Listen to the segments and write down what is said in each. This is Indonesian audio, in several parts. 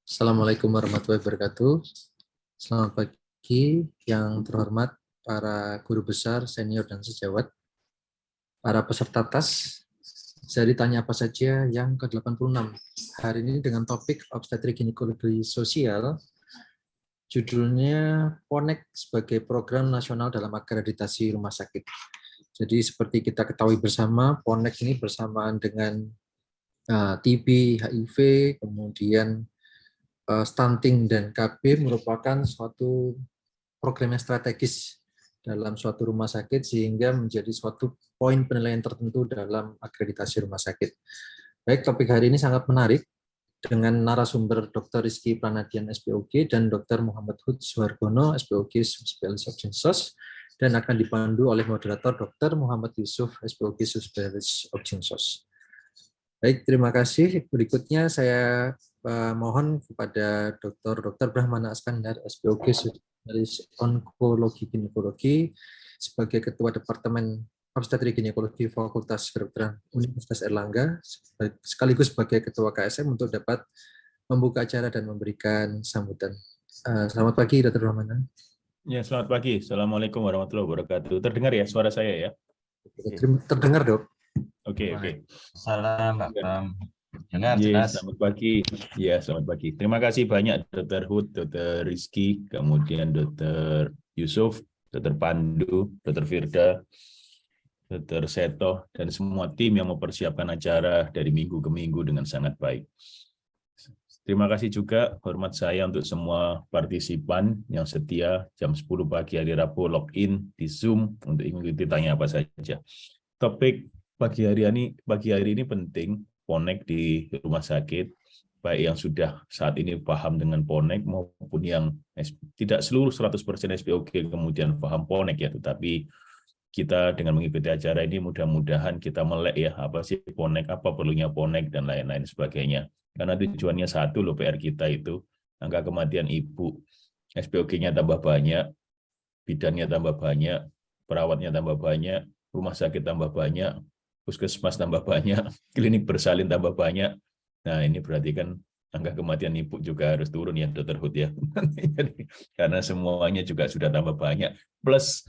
Assalamualaikum warahmatullahi wabarakatuh. Selamat pagi yang terhormat para guru besar, senior, dan sejawat, para peserta tes. Jadi tanya apa saja yang ke-86. Hari ini dengan topik obstetrik ginekologi sosial, judulnya PONEK sebagai program nasional dalam akreditasi rumah sakit. Jadi seperti kita ketahui bersama, PONEK ini bersamaan dengan TB, HIV, kemudian stunting dan KB merupakan suatu program yang strategis dalam suatu rumah sakit sehingga menjadi suatu poin penilaian tertentu dalam akreditasi rumah sakit. Baik, topik hari ini sangat menarik dengan narasumber Dr. Rizky Pranadian SPOG dan Dr. Muhammad Hud Suhargono SPOG Subspesialis Obgyn Sos dan akan dipandu oleh moderator Dr. Muhammad Yusuf SPOG Subspesialis Obgyn Sos. Baik, terima kasih. Berikutnya saya mohon kepada Dr. Brahmana Askandar, SPOG Spesialis Onkologi Ginekologi, sebagai Ketua Departemen Obstetrik Ginekologi Fakultas Kedokteran Universitas Erlangga, sekaligus sebagai Ketua KSM untuk dapat membuka acara dan memberikan sambutan. Selamat pagi, Dr. Brahmana. Ya, selamat pagi. Assalamualaikum warahmatullahi wabarakatuh. Terdengar ya suara saya ya? Terdengar, Dok. Oke. Salam, Pak Bang. Dengar Yes, jelas. selamat pagi. Ya, selamat pagi. Terima kasih banyak Dr. Hud, Dr. Rizky, kemudian Dr. Yusuf, Dr. Pandu, Dr. Firda, Dr. Seto, dan semua tim yang mempersiapkan acara dari minggu ke minggu dengan sangat baik. Terima kasih juga hormat saya untuk semua partisipan yang setia jam 10 pagi hari Rabu login di Zoom untuk mengikuti tanya apa saja. Topik pagi hari ini penting, PONEK di rumah sakit, baik yang sudah saat ini paham dengan PONEK maupun yang tidak seluruh 100% SPOG kemudian paham PONEK ya, tetapi kita dengan mengikuti acara ini mudah-mudahan kita melek ya apa sih PONEK, apa perlunya PONEK dan lain-lain sebagainya. Karena tujuannya satu loh PR kita itu, angka kematian ibu, SPOG-nya tambah banyak, bidannya tambah banyak, perawatnya tambah banyak, rumah sakit tambah banyak, puskesmas tambah banyak, klinik bersalin tambah banyak. Nah ini berarti kan angka kematian ibu juga harus turun ya Dr. Hud ya. Karena semuanya juga sudah tambah banyak. Plus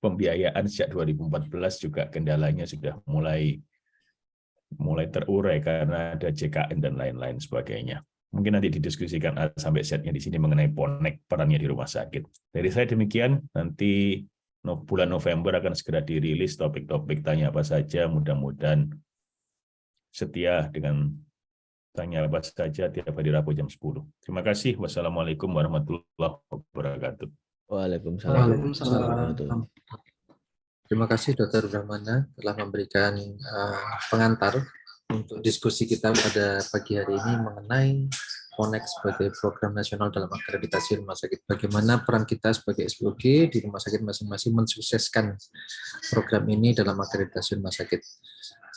pembiayaan sejak 2014 juga kendalanya sudah mulai terurai karena ada JKN dan lain-lain sebagainya. Mungkin nanti didiskusikan sampai setnya di sini mengenai PONEK perannya di rumah sakit. Dari saya demikian, nanti bulan November akan segera dirilis topik-topik tanya apa saja, mudah-mudahan setia dengan tanya apa saja tiap hari Rabu jam 10. Terima kasih. Wassalamualaikum warahmatullahi wabarakatuh. Waalaikumsalam. Terima kasih Dr. Brahmana telah memberikan pengantar untuk diskusi kita pada pagi hari ini mengenai PONEK sebagai program nasional dalam akreditasi rumah sakit. Bagaimana peran kita sebagai SPOG di rumah sakit masing-masing mensukseskan program ini dalam akreditasi rumah sakit.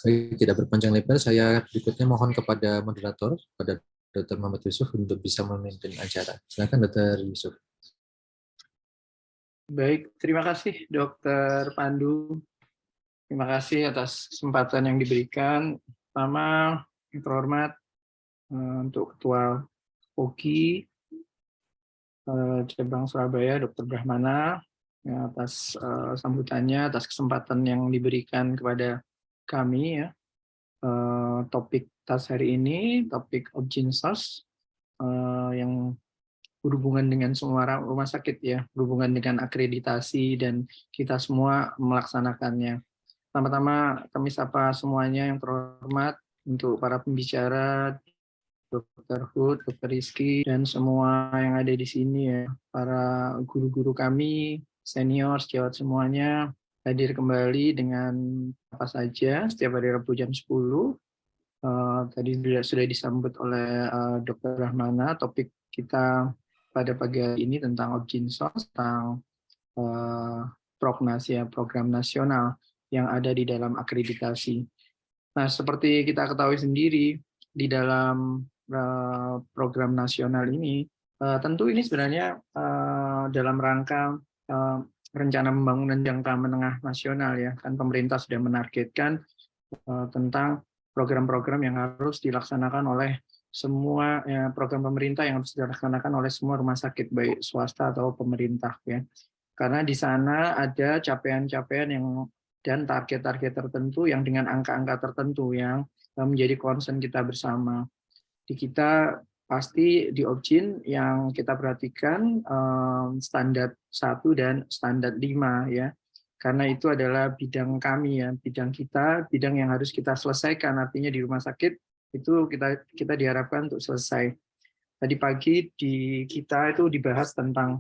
Baik, tidak berpanjang lebar, saya berikutnya mohon kepada moderator, pada Dr. Muhammad Yusuf untuk bisa memimpin acara. Silakan Dr. Yusuf. Baik, terima kasih Dr. Pandu. Terima kasih atas kesempatan yang diberikan. Pertama, yang terhormat untuk Ketua POGI Cabang Surabaya, Dr. Brahmana, ya, atas sambutannya, atas kesempatan yang diberikan kepada kami. Ya. Topik tas hari ini, topik Obgyn Sos, yang berhubungan dengan semua rumah sakit ya, berhubungan dengan akreditasi dan kita semua melaksanakannya. Pertama-tama kami sapa semuanya yang terhormat untuk para pembicara, Dr. Hud, Dr. Rizky, dan semua yang ada di sini ya, para guru-guru kami, senior, sejawat semuanya, hadir kembali dengan apa saja setiap hari Rabu jam 10. Tadi sudah disambut oleh Dr. Rahmana, topik kita pada pagi hari ini tentang Obgyn Sos, tentang program nasional yang ada di dalam akreditasi. Nah, seperti kita ketahui sendiri, di dalam program nasional ini, tentu ini sebenarnya dalam rangka rencana pembangunan jangka menengah nasional ya, kan pemerintah sudah menargetkan tentang program-program yang harus dilaksanakan oleh semua program pemerintah yang harus dilaksanakan oleh semua rumah sakit baik swasta atau pemerintah ya. Karena di sana ada capaian-capaian yang dan target-target tertentu yang dengan angka-angka tertentu yang menjadi concern kita bersama. Di kita pasti di Objin yang kita perhatikan standar 1 dan standar 5 ya. Karena itu adalah bidang kami ya, bidang kita, bidang yang harus kita selesaikan. Artinya di rumah sakit itu kita diharapkan untuk selesai. Tadi pagi di kita itu dibahas tentang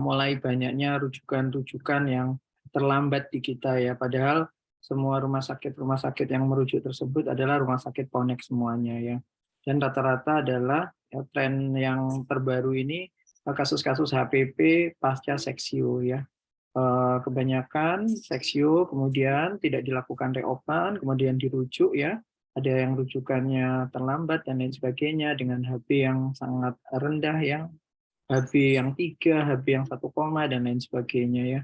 mulai banyaknya rujukan-rujukan yang terlambat di kita ya. Padahal semua rumah sakit yang merujuk tersebut adalah rumah sakit Ponek semuanya ya. Dan rata-rata adalah ya, tren yang terbaru ini kasus-kasus HPP pasca seksio ya. Kebanyakan seksio kemudian tidak dilakukan reopen, kemudian dirujuk ya. Ada yang rujukannya terlambat dan lain sebagainya dengan HB yang sangat rendah ya. HB yang 3, HB yang 1, dan lain sebagainya ya.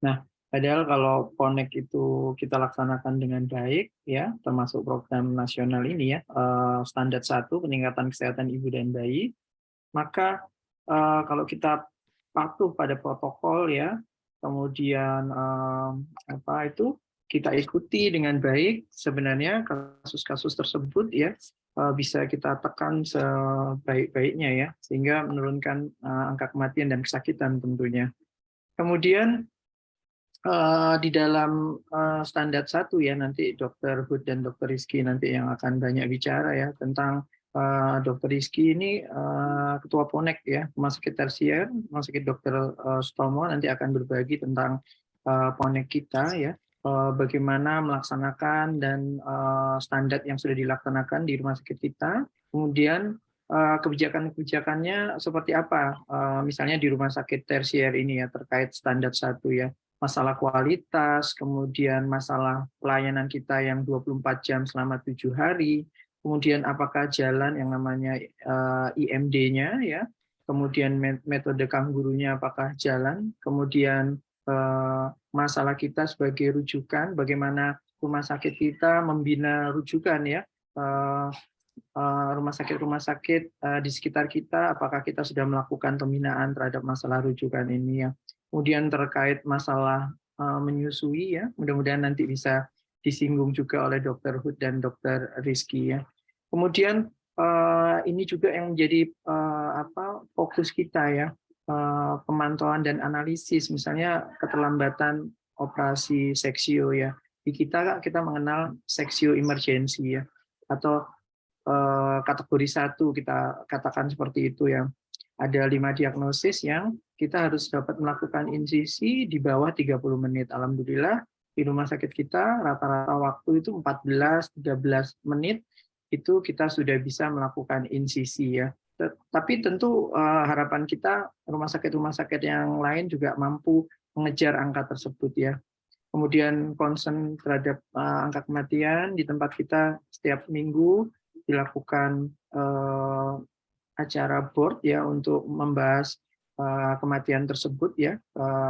Nah, padahal kalau Ponek itu kita laksanakan dengan baik ya, termasuk program nasional ini ya, standar 1 peningkatan kesehatan ibu dan bayi, maka kalau kita patuh pada protokol ya, kemudian kita ikuti dengan baik, sebenarnya kasus-kasus tersebut ya bisa kita tekan sebaik-baiknya ya, sehingga menurunkan angka kematian dan kesakitan tentunya. Kemudian di dalam standar 1 ya, nanti Dr. Hood dan Dr. Rizky nanti yang akan banyak bicara ya tentang Dr. Rizky ini ketua Ponek ya, rumah sakit tersier, rumah sakit Dr. Sutomo nanti akan berbagi tentang Ponek kita ya, bagaimana melaksanakan dan standar yang sudah dilaksanakan di rumah sakit kita, kemudian kebijakan-kebijakannya seperti apa, misalnya di rumah sakit tersier ini ya terkait standar 1 ya, masalah kualitas, kemudian masalah pelayanan kita yang 24 jam selama 7 hari, kemudian apakah jalan yang namanya IMD-nya ya, kemudian metode kanggurunya apakah jalan, kemudian masalah kita sebagai rujukan, bagaimana rumah sakit kita membina rujukan ya, rumah sakit di sekitar kita, apakah kita sudah melakukan pembinaan terhadap masalah rujukan ini ya. Kemudian terkait masalah menyusui ya, mudah-mudahan nanti bisa disinggung juga oleh Dr. Hood dan Dr. Rizky ya. Kemudian ini juga yang menjadi fokus kita ya, pemantauan dan analisis, misalnya keterlambatan operasi seksio ya. Di kita mengenal seksio emergency ya, atau kategori 1 kita katakan seperti itu ya. Ada 5 diagnosis yang kita harus dapat melakukan insisi di bawah 30 menit. Alhamdulillah di rumah sakit kita rata-rata waktu itu 14-13 menit itu kita sudah bisa melakukan insisi ya. Tapi tentu harapan kita rumah sakit yang lain juga mampu mengejar angka tersebut ya. Kemudian concern terhadap angka kematian di tempat kita setiap minggu dilakukan acara board ya untuk membahas kematian tersebut ya.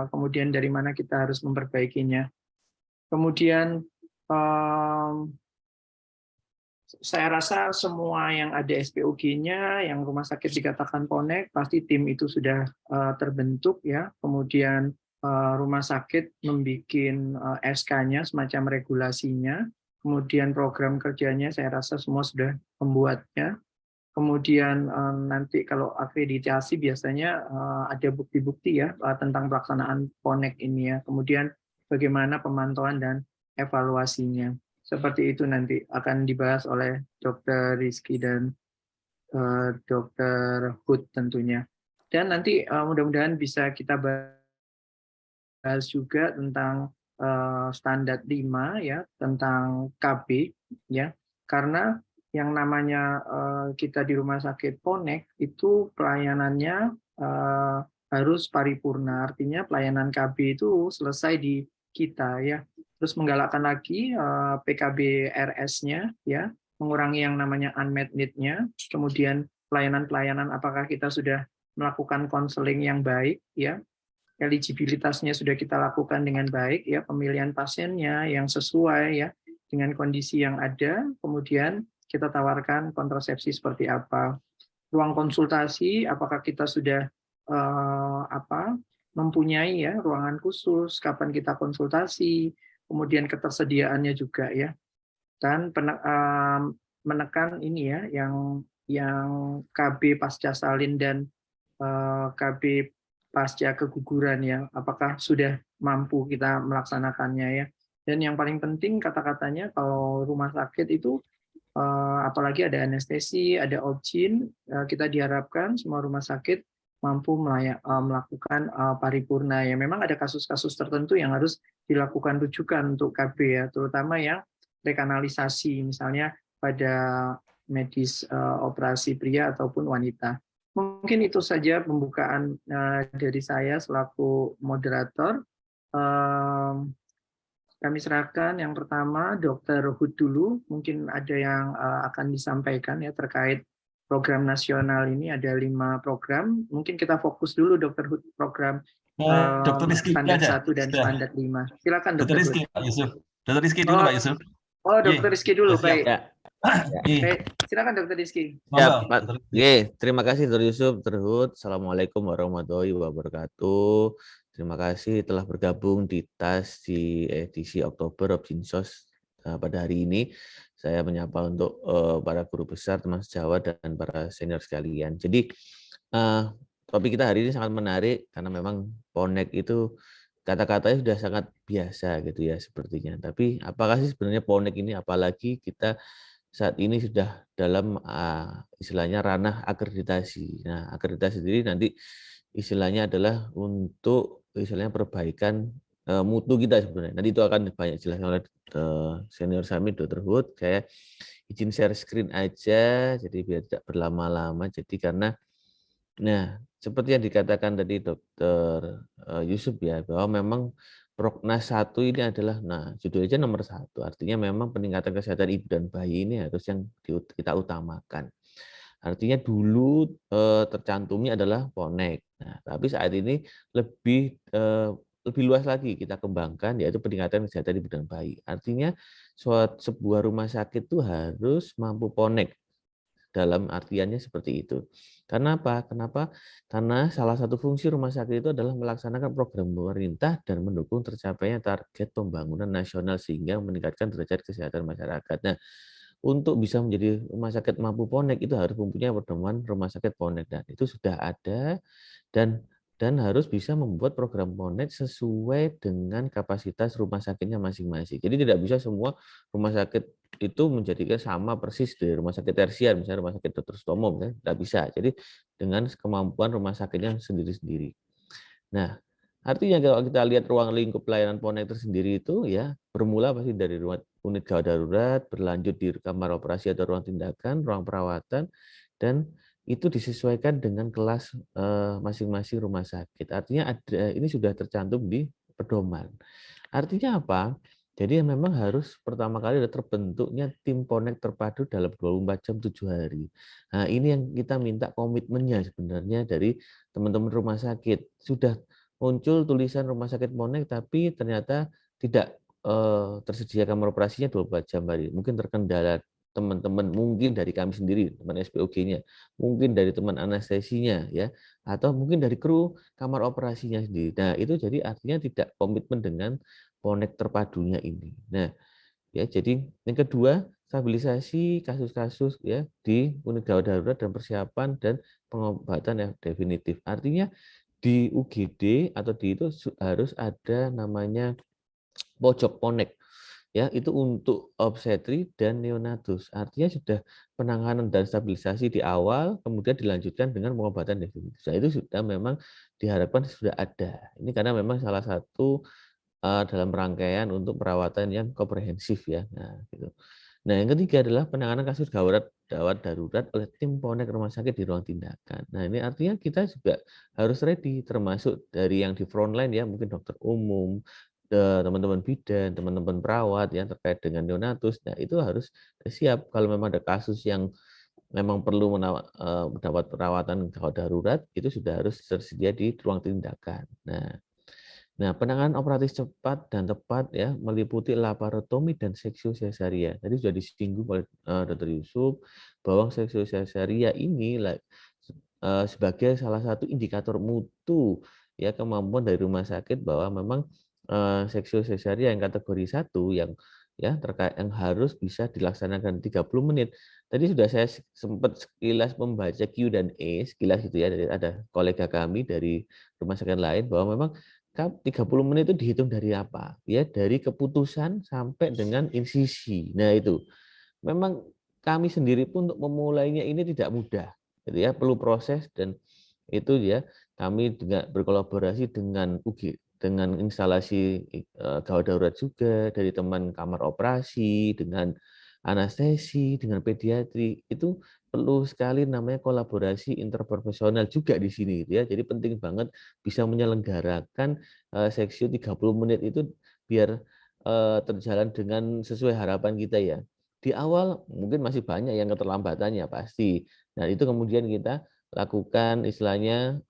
Kemudian dari mana kita harus memperbaikinya. Kemudian saya rasa semua yang ada SPOG-nya, yang rumah sakit dikatakan Ponek, pasti tim itu sudah terbentuk ya. Kemudian rumah sakit membuat SK-nya, semacam regulasinya. Kemudian program kerjanya saya rasa semua sudah membuatnya. Kemudian nanti kalau akreditasi biasanya ada bukti-bukti ya tentang pelaksanaan Ponek ini ya. Kemudian bagaimana pemantauan dan evaluasinya. Seperti itu nanti akan dibahas oleh Dr. Rizky dan Dr. Hood tentunya. Dan nanti mudah-mudahan bisa kita bahas juga tentang standar 5 ya, tentang KB ya. Karena yang namanya kita di rumah sakit Ponek itu pelayanannya harus paripurna, artinya pelayanan KB itu selesai di kita ya. Terus menggalakkan lagi PKB RS-nya ya, mengurangi yang namanya unmet need-nya, kemudian pelayanan-pelayanan apakah kita sudah melakukan konseling yang baik ya, eligibilitasnya sudah kita lakukan dengan baik ya, pemilihan pasiennya yang sesuai ya dengan kondisi yang ada, kemudian kita tawarkan kontrasepsi seperti apa. Ruang konsultasi, apakah kita sudah mempunyai ya ruangan khusus, kapan kita konsultasi, kemudian ketersediaannya juga ya. Dan menekan ini ya yang KB pasca salin dan KB pasca keguguran ya, apakah sudah mampu kita melaksanakannya ya. Dan yang paling penting kata-katanya kalau rumah sakit itu apalagi ada anestesi, ada obgyn, kita diharapkan semua rumah sakit mampu melakukan paripurna ya. Memang ada kasus-kasus tertentu yang harus dilakukan rujukan untuk KB ya, terutama yang rekanalisasi misalnya pada medis operasi pria ataupun wanita. Mungkin itu saja pembukaan dari saya selaku moderator. Kami serahkan yang pertama Dr. Hud dulu, mungkin ada yang akan disampaikan ya terkait program nasional ini, ada 5 program. Mungkin kita fokus dulu Dr. Hud program Dr. Rizky standar aja. 1 dan standar 5. Silakan Dr. Dr. Rizky, Hud. Pak Yusuf. Dr. Rizky dulu, Pak Yusuf. Oh, Dr. Rizky dulu, siap. baik. Ya, Baik, silakan Dr. Rizky. ya, Monggo, Pak. Dr. Rizky. Oke, terima kasih Dr. Yusuf, Dr. Hud. Assalamualaikum warahmatullahi wabarakatuh. Terima kasih telah bergabung di TAS di edisi Oktober Objinsos pada hari ini. Saya menyapa untuk para guru besar, teman sejawat, dan para senior sekalian. Jadi topik kita hari ini sangat menarik karena memang PONEK itu kata-katanya sudah sangat biasa gitu ya sepertinya. Tapi apakah sih sebenarnya PONEK ini, apalagi kita saat ini sudah dalam istilahnya ranah akreditasi. Nah, akreditasi sendiri nanti istilahnya adalah untuk istilahnya perbaikan mutu kita sebenarnya. Nanti itu akan banyak dijelaskan oleh senior kami Dr. Hud. Saya izin share screen aja, jadi biar tidak berlama-lama. Jadi karena, nah seperti yang dikatakan tadi Dr. Yusuf ya, bahwa memang Prognas 1 ini adalah, nah judulnya nomor 1, artinya memang peningkatan kesehatan ibu dan bayi ini harus yang kita utamakan. Artinya dulu tercantumnya adalah PONEK. Nah, tapi saat ini lebih luas lagi kita kembangkan, yaitu peningkatan kesehatan ibu dan bayi. Artinya sebuah rumah sakit itu harus mampu PONEK. Dalam artiannya seperti itu. Karena apa? Kenapa? Karena salah satu fungsi rumah sakit itu adalah melaksanakan program pemerintah dan mendukung tercapainya target pembangunan nasional sehingga meningkatkan derajat kesehatan masyarakat. Nah, untuk bisa menjadi rumah sakit mampu PONEK itu harus mempunyai pedoman rumah sakit PONEK, dan itu sudah ada dan harus bisa membuat program PONEK sesuai dengan kapasitas rumah sakitnya masing-masing. Jadi tidak bisa semua rumah sakit itu menjadikan sama persis dari rumah sakit tersier, misalnya rumah sakit Dr. Sutomo, tidak bisa. Jadi dengan kemampuan rumah sakitnya sendiri-sendiri. Nah, artinya kalau kita lihat ruang lingkup pelayanan PONEK tersendiri itu ya bermula pasti dari unit gawat darurat, berlanjut di kamar operasi atau ruang tindakan, ruang perawatan, dan itu disesuaikan dengan kelas masing-masing rumah sakit. Artinya ini sudah tercantum di pedoman. Artinya apa? Jadi memang harus pertama kali ada terbentuknya tim PONEK terpadu dalam 24 jam 7 hari. Nah, ini yang kita minta komitmennya sebenarnya dari teman-teman rumah sakit. Sudah muncul tulisan rumah sakit PONEK, tapi ternyata tidak tersedia kamar operasinya 24 jam hari. Mungkin terkendala teman-teman, mungkin dari kami sendiri, teman SPOG-nya, mungkin dari teman anestesinya, ya, atau mungkin dari kru kamar operasinya sendiri. Nah, itu jadi artinya tidak komitmen dengan PONEK terpadunya ini. Nah, ya, jadi yang kedua, stabilisasi kasus-kasus ya di unit gawat darurat dan persiapan dan pengobatan yang definitif. Artinya di UGD atau di itu harus ada namanya pojok PONEK. Ya, itu untuk obstetri dan neonatus. Artinya sudah penanganan dan stabilisasi di awal, kemudian dilanjutkan dengan pengobatan definitif. Nah, itu sudah memang diharapkan sudah ada. Ini karena memang salah satu dalam rangkaian untuk perawatan yang komprehensif ya. Nah, gitu. Nah, yang ketiga adalah penanganan kasus gawat darurat oleh tim PONEK rumah sakit di ruang tindakan. Nah, ini artinya kita juga harus ready, termasuk dari yang di frontline ya, mungkin dokter umum, teman-teman bidan, teman-teman perawat yang terkait dengan neonatus. Nah, itu harus siap kalau memang ada kasus yang memang perlu mendapat perawatan gawat darurat, itu sudah harus tersedia di ruang tindakan. Nah, Nah, penanganan operatif cepat dan tepat ya meliputi laparotomi dan seksio sesaria. Tadi sudah disinggung oleh Dr. Yusuf bahwa seksio sesaria ini sebagai salah satu indikator mutu ya kemampuan dari rumah sakit bahwa memang seksio sesaria yang kategori 1 yang ya terkait yang harus bisa dilaksanakan 30 menit. Tadi sudah saya sempat sekilas membaca Q&A sekilas gitu ya, ada kolega kami dari rumah sakit lain bahwa memang 30 menit itu dihitung dari apa? Ya, dari keputusan sampai dengan insisi. Nah, itu. Memang kami sendiri pun untuk memulainya ini tidak mudah. Gitu ya, perlu proses dan itu ya kami juga berkolaborasi dengan UG dengan instalasi gawat darurat juga dari teman kamar operasi, dengan anestesi, dengan pediatri. Itu perlu sekali namanya kolaborasi interprofesional juga di sini gitu ya. Jadi penting banget bisa menyelenggarakan seksi 30 menit itu biar terjalan dengan sesuai harapan kita ya. Di awal mungkin masih banyak yang keterlambatannya pasti. Nah, itu kemudian kita lakukan istilahnya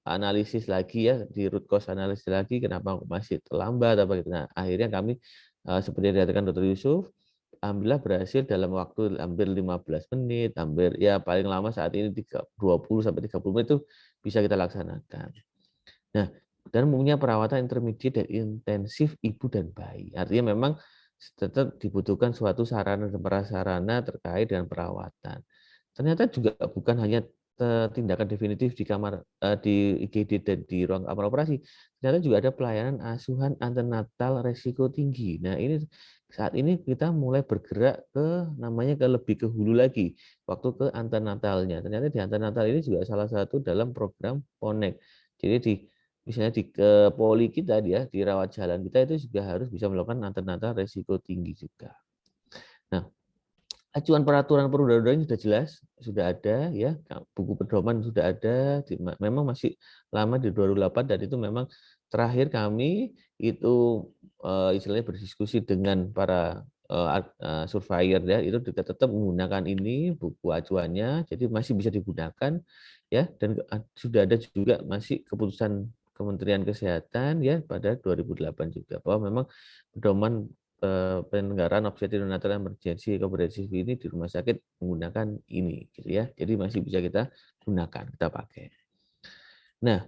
analisis lagi ya, di root cause analisis lagi kenapa masih terlambat apa gitu. Nah, akhirnya kami seperti yang dikatakan Dr. Yusuf, alhamdulillah berhasil dalam waktu hampir 15 menit, hampir ya paling lama saat ini 20 sampai 30 menit itu bisa kita laksanakan. Nah, dan umumnya perawatan intermediate dan intensif ibu dan bayi. Artinya memang tetap dibutuhkan suatu sarana dan prasarana terkait dengan perawatan. Ternyata juga bukan hanya tindakan definitif di kamar di IGD dan di ruang kamar operasi. Ternyata juga ada pelayanan asuhan antenatal resiko tinggi. Nah, ini saat ini kita mulai bergerak ke namanya ke lebih ke hulu lagi, waktu ke antenatalnya. Ternyata di antenatal ini juga salah satu dalam program PONEK. Jadi di misalnya di poli kita dia di rawat jalan kita itu juga harus bisa melakukan antenatal resiko tinggi juga. Nah, acuan peraturan perundang-undangan sudah jelas, sudah ada ya, buku pedoman sudah ada, memang masih lama di 2008 dan itu memang terakhir kami itu istilahnya berdiskusi dengan para surveyor ya, itu juga tetap menggunakan ini buku acuannya, jadi masih bisa digunakan ya, dan sudah ada juga masih keputusan Kementerian Kesehatan ya pada 2008 juga bahwa memang pedoman penyelenggaraan obstetri neonatal emergency komprehensif ini di rumah sakit menggunakan ini gitu ya. Jadi masih bisa kita gunakan, kita pakai. Nah,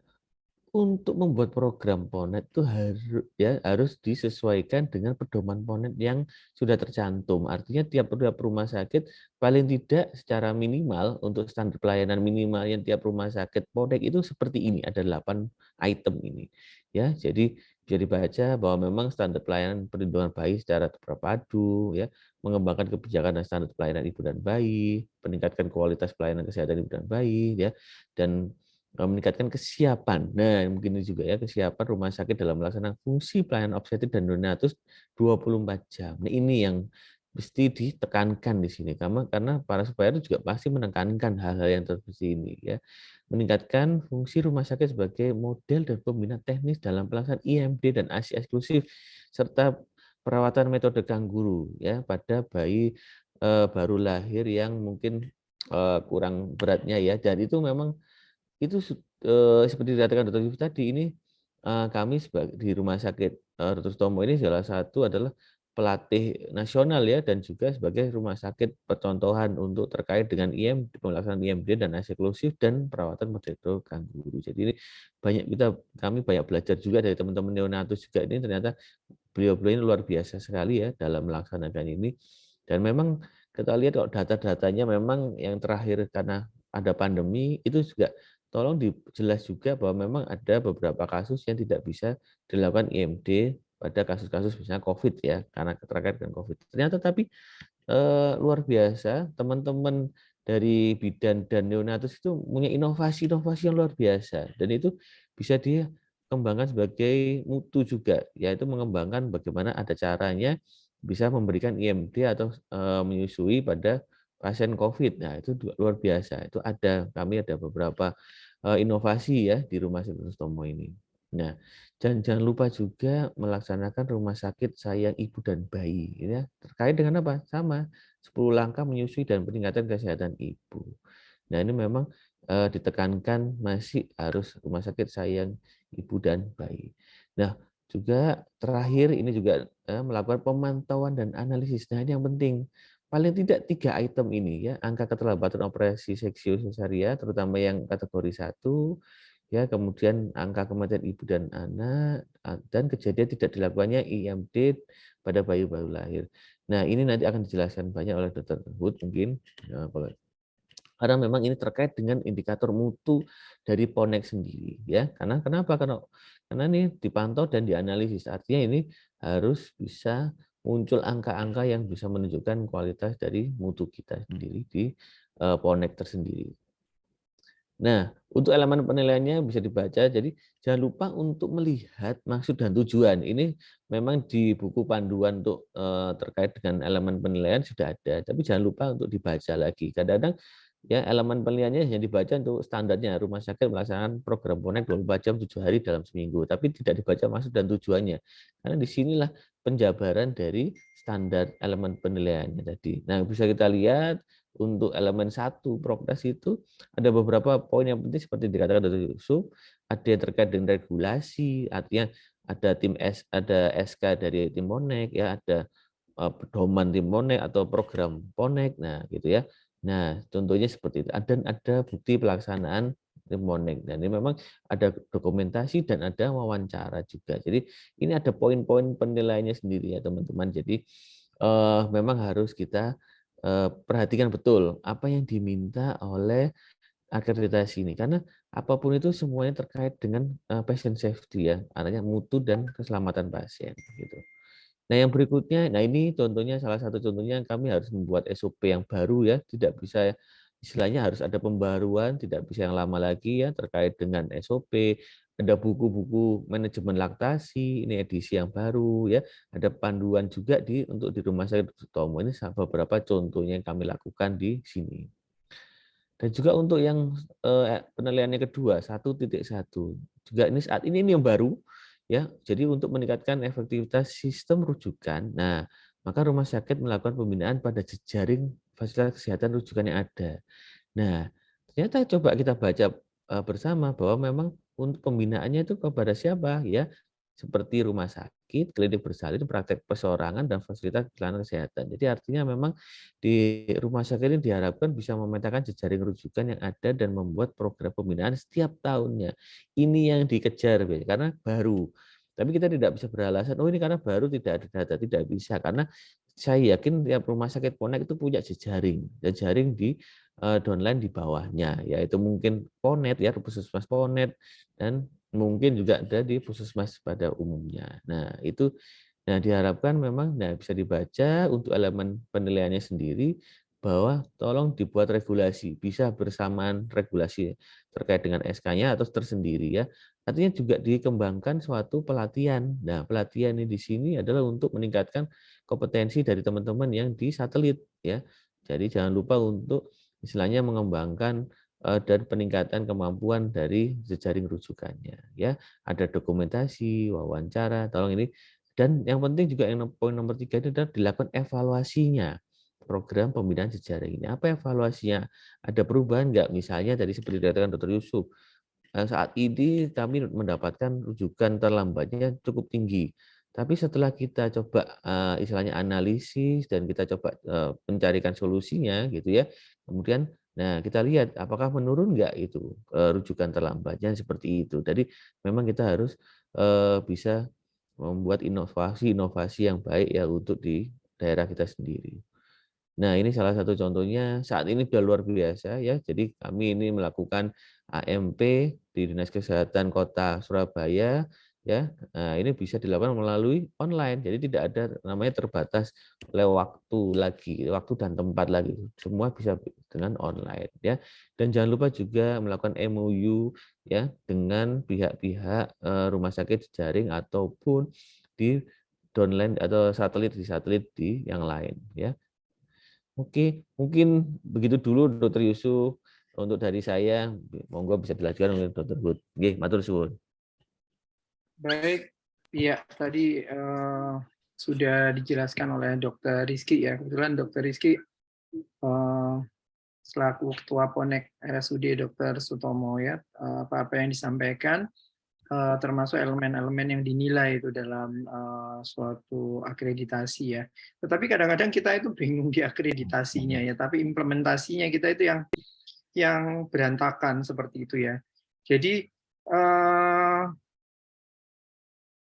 untuk membuat program PONET itu harus disesuaikan dengan pedoman PONET yang sudah tercantum. Artinya tiap rumah sakit paling tidak secara minimal untuk standar pelayanan minimal yang tiap rumah sakit PONET itu seperti ini, ada 8 item ini. Ya, jadi bisa dibaca bahwa memang standar pelayanan perlindungan bayi secara terpadu, ya, mengembangkan kebijakan dan standar pelayanan ibu dan bayi, meningkatkan kualitas pelayanan kesehatan ibu dan bayi, ya, dan meningkatkan kesiapan. Nah, mungkin ini juga ya kesiapan rumah sakit dalam melaksanakan fungsi pelayanan obstetrik dan neonatus 24 jam. Nah, ini yang mesti ditekankan di sini karena para supplier itu juga pasti menekankan hal-hal yang seperti ini ya. Meningkatkan fungsi rumah sakit sebagai model dan pembina teknis dalam pelaksanaan IMD dan ASI eksklusif serta perawatan metode kangguru ya pada bayi baru lahir yang mungkin kurang beratnya ya. Dan itu memang itu seperti dikatakan Dr. Yusuf tadi ini kami di rumah sakit Dr. Sutomo ini salah satu adalah pelatih nasional ya dan juga sebagai rumah sakit percontohan untuk terkait dengan pelaksanaan IMD dan ASI eksklusif dan perawatan metode kangguru. Jadi ini kami banyak belajar juga dari teman-teman neonatus juga ini ternyata beliau-beliau ini luar biasa sekali ya dalam melaksanakan ini. Dan memang kita lihat kalau data-datanya memang yang terakhir karena ada pandemi itu juga tolong dijelas juga bahwa memang ada beberapa kasus yang tidak bisa dilakukan IMD pada kasus-kasus misalnya COVID ya, karena terkait dengan COVID. Ternyata tapi luar biasa teman-teman dari bidan dan neonatus itu punya inovasi-inovasi yang luar biasa dan itu bisa dikembangkan sebagai mutu juga, yaitu mengembangkan bagaimana ada caranya bisa memberikan IMD atau menyusui pada pasien COVID. Nah, itu luar biasa. Itu kami ada beberapa inovasi ya di Rumah Sakit Sutomo ini. Nah, jangan lupa juga melaksanakan rumah sakit sayang ibu dan bayi ya. Terkait dengan apa? Sama, 10 langkah menyusui dan peningkatan kesehatan ibu. Nah, ini memang ditekankan masih harus rumah sakit sayang ibu dan bayi. Nah, juga terakhir ini juga melakukan pemantauan dan analisis. Nah, ini yang penting. Paling tidak 3 item ini ya, angka keterlambatan operasi seksio sesaria terutama yang kategori 1, ya, kemudian angka kematian ibu dan anak, dan kejadian tidak dilakukannya IMD pada bayi baru lahir. Nah, ini nanti akan dijelaskan banyak oleh Dr. Hood mungkin, karena memang ini terkait dengan indikator mutu dari PONEK sendiri, ya. Karena kenapa? Karena ini dipantau dan dianalisis. Artinya ini harus bisa muncul angka-angka yang bisa menunjukkan kualitas dari mutu kita sendiri di PONEK tersendiri. Nah, untuk elemen penilaiannya bisa dibaca, jadi jangan lupa untuk melihat maksud dan tujuan. Ini memang di buku panduan untuk terkait dengan elemen penilaian sudah ada, tapi jangan lupa untuk dibaca lagi. Kadang-kadang ya elemen penilaiannya hanya dibaca untuk standarnya, rumah sakit melaksanakan program PONEK 24 jam 7 hari dalam seminggu, tapi tidak dibaca maksud dan tujuannya. Karena disinilah penjabaran dari standar elemen penilaiannya tadi. Nah, bisa kita lihat untuk elemen 1 progres itu ada beberapa poin yang penting seperti dikatakan Dr. Yusuf, ada yang terkait dengan regulasi, artinya ada ada SK dari tim PONEK, ya, ada pedoman tim PONEK atau program PONEK, nah gitu ya. Nah, contohnya seperti itu. Dan ada bukti pelaksanaan tim PONEK. Dan ini memang ada dokumentasi dan ada wawancara juga. Jadi ini ada poin-poin penilaiannya sendiri ya teman-teman. Jadi memang harus kita perhatikan betul apa yang diminta oleh akreditasi ini, karena apapun itu semuanya terkait dengan patient safety ya, artinya mutu dan keselamatan pasien gitu. Nah, yang berikutnya, nah ini contohnya salah satu contohnya kami harus membuat SOP yang baru ya, tidak bisa istilahnya harus ada pembaruan, tidak bisa yang lama lagi ya terkait dengan SOP. Ada buku-buku manajemen laktasi, ini edisi yang baru ya. Ada panduan juga untuk di Rumah Sakit Sutomo. Ini beberapa contohnya yang kami lakukan di sini. Dan juga untuk yang penilaiannya kedua 1.1 juga ini saat ini yang baru ya. Jadi untuk meningkatkan efektivitas sistem rujukan, nah maka rumah sakit melakukan pembinaan pada jejaring fasilitas kesehatan rujukan yang ada. Nah, ternyata coba kita baca bersama bahwa memang untuk pembinaannya itu kepada siapa ya? Seperti rumah sakit, klinik bersalin, praktek perseorangan, dan fasilitas pelayanan kesehatan. Jadi artinya memang di rumah sakit ini diharapkan bisa memetakan jejaring rujukan yang ada dan membuat program pembinaan setiap tahunnya. Ini yang dikejar, karena baru. Tapi kita tidak bisa beralasan, oh ini karena baru tidak ada data, tidak bisa. Karena saya yakin tiap rumah sakit PONEK itu punya jejaring di downline di bawahnya, yaitu mungkin PONET ya, puskesmas PONET, dan mungkin juga ada di puskesmas pada umumnya. Nah, itu diharapkan memang bisa dibaca untuk elemen penilaiannya sendiri bahwa tolong dibuat regulasi, bisa bersamaan regulasi terkait dengan SK-nya atau tersendiri ya. Artinya juga dikembangkan suatu pelatihan. Nah, pelatihan ini di sini adalah untuk meningkatkan kompetensi dari teman-teman yang di satelit ya. Jadi jangan lupa untuk istilahnya mengembangkan dan peningkatan kemampuan dari jejaring rujukannya ya. Ada dokumentasi, wawancara, tolong ini. Dan yang penting juga yang poin nomor 3 itu adalah dilakukan evaluasinya program pembinaan jejaring ini. Apa evaluasinya? Ada perubahan enggak? Misalnya tadi seperti dikatakan Dr. Yusuf, saat ini kami mendapatkan rujukan terlambatnya cukup tinggi. Tapi setelah kita coba istilahnya analisis dan kita coba mencarikan solusinya gitu ya. Kemudian kita lihat apakah menurun enggak itu rujukan terlambatnya seperti itu. Jadi memang kita harus bisa membuat inovasi yang baik ya untuk di daerah kita sendiri. Nah, ini salah satu contohnya saat ini sudah luar biasa ya. Jadi kami ini melakukan AMP di Dinas Kesehatan Kota Surabaya ya. Nah, ini bisa dilakukan melalui online. Jadi tidak ada namanya terbatas oleh waktu dan tempat lagi. Semua bisa dengan online ya. Dan jangan lupa juga melakukan MOU ya dengan pihak-pihak rumah sakit jejaring ataupun di downline atau satelit di yang lain ya. Oke, mungkin begitu dulu Dr. Yusuf untuk dari saya. Monggo bisa dilanjutkan oleh Dr. Hood. Nggih, matur suwun. Baik, iya tadi sudah dijelaskan oleh Dr. Rizky ya. Kebetulan Dr. Rizky selaku Ketua PONEK RSUD Dr. Sutomo ya, apa-apa yang disampaikan termasuk elemen-elemen yang dinilai itu dalam suatu akreditasi ya. Tetapi kadang-kadang kita itu bingung di akreditasinya ya, tapi implementasinya kita itu yang berantakan seperti itu ya. Jadi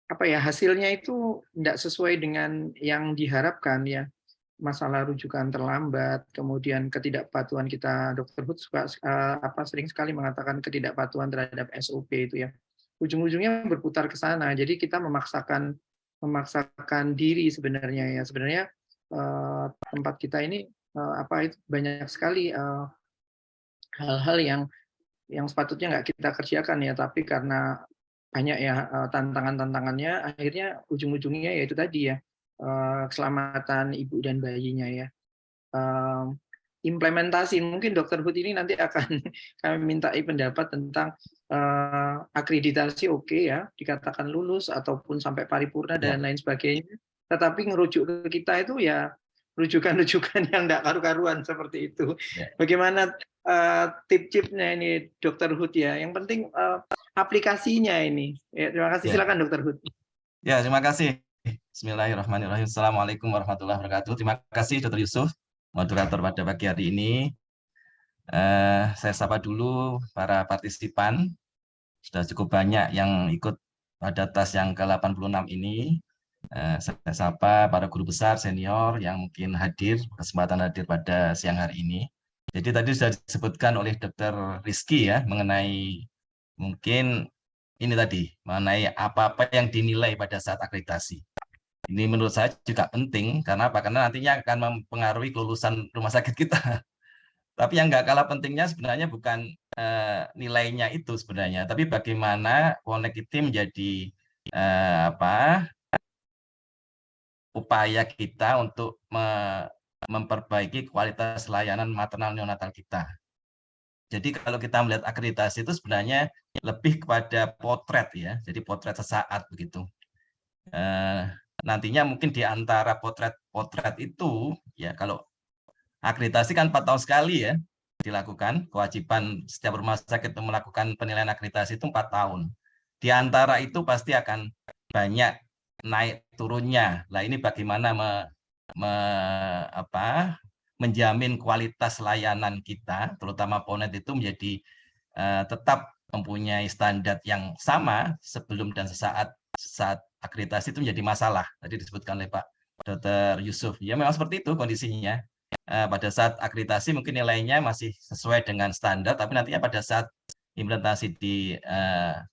apa ya, hasilnya itu tidak sesuai dengan yang diharapkan ya. Masalah rujukan terlambat, kemudian ketidakpatuhan kita, Dr. Hood suka sering sekali mengatakan ketidakpatuhan terhadap SOP itu ya. Ujung-ujungnya berputar ke sana. Jadi kita memaksakan diri sebenarnya ya. Sebenarnya tempat kita ini itu banyak sekali hal-hal yang sepatutnya nggak kita kerjakan ya, tapi karena banyak ya tantangan-tantangannya, akhirnya ujung-ujungnya yaitu tadi ya, keselamatan ibu dan bayinya ya. Implementasi, mungkin Dr. Hood ini nanti akan kami mintai pendapat tentang akreditasi oke ya, dikatakan lulus ataupun sampai paripurna dan lain sebagainya, tetapi ngerujuk ke kita itu ya rujukan-rujukan yang tidak karu-karuan seperti itu. Bagaimana tip-tipnya ini Dr. Hood ya, yang penting aplikasinya ini. Ya, terima kasih, silakan Dr. Hood. Ya, terima kasih. Bismillahirrahmanirrahim. Assalamualaikum warahmatullahi wabarakatuh. Terima kasih Dr. Yusuf, moderator pada pagi hari ini. Saya sapa dulu para partisipan. Sudah cukup banyak yang ikut pada tas yang ke-86 ini. Saya sapa para guru besar senior yang mungkin kesempatan hadir pada siang hari ini. Jadi tadi sudah disebutkan oleh Dr. Rizky ya mengenai mungkin ini tadi mengenai apa-apa yang dinilai pada saat akreditasi. Ini menurut saya juga penting karena apa? Karena nantinya akan mempengaruhi kelulusan rumah sakit kita. Tapi yang nggak kalah pentingnya sebenarnya bukan nilainya itu sebenarnya, tapi bagaimana Connect menjadi upaya kita untuk memperbaiki kualitas layanan maternal neonatal kita. Jadi kalau kita melihat akreditasi itu sebenarnya lebih kepada potret ya, jadi potret sesaat begitu. Nantinya mungkin di antara potret itu ya, kalau akreditasi kan 4 tahun sekali ya dilakukan, kewajiban setiap rumah sakit untuk melakukan penilaian akreditasi itu 4 tahun. Di antara itu pasti akan banyak naik turunnya. Nah ini bagaimana menjamin kualitas layanan kita, terutama PONET itu menjadi tetap mempunyai standar yang sama sebelum dan saat akreditasi itu menjadi masalah. Tadi disebutkan oleh Pak Dr. Yusuf. Ya memang seperti itu kondisinya. Pada saat akreditasi mungkin nilainya masih sesuai dengan standar, tapi nantinya pada saat implementasi di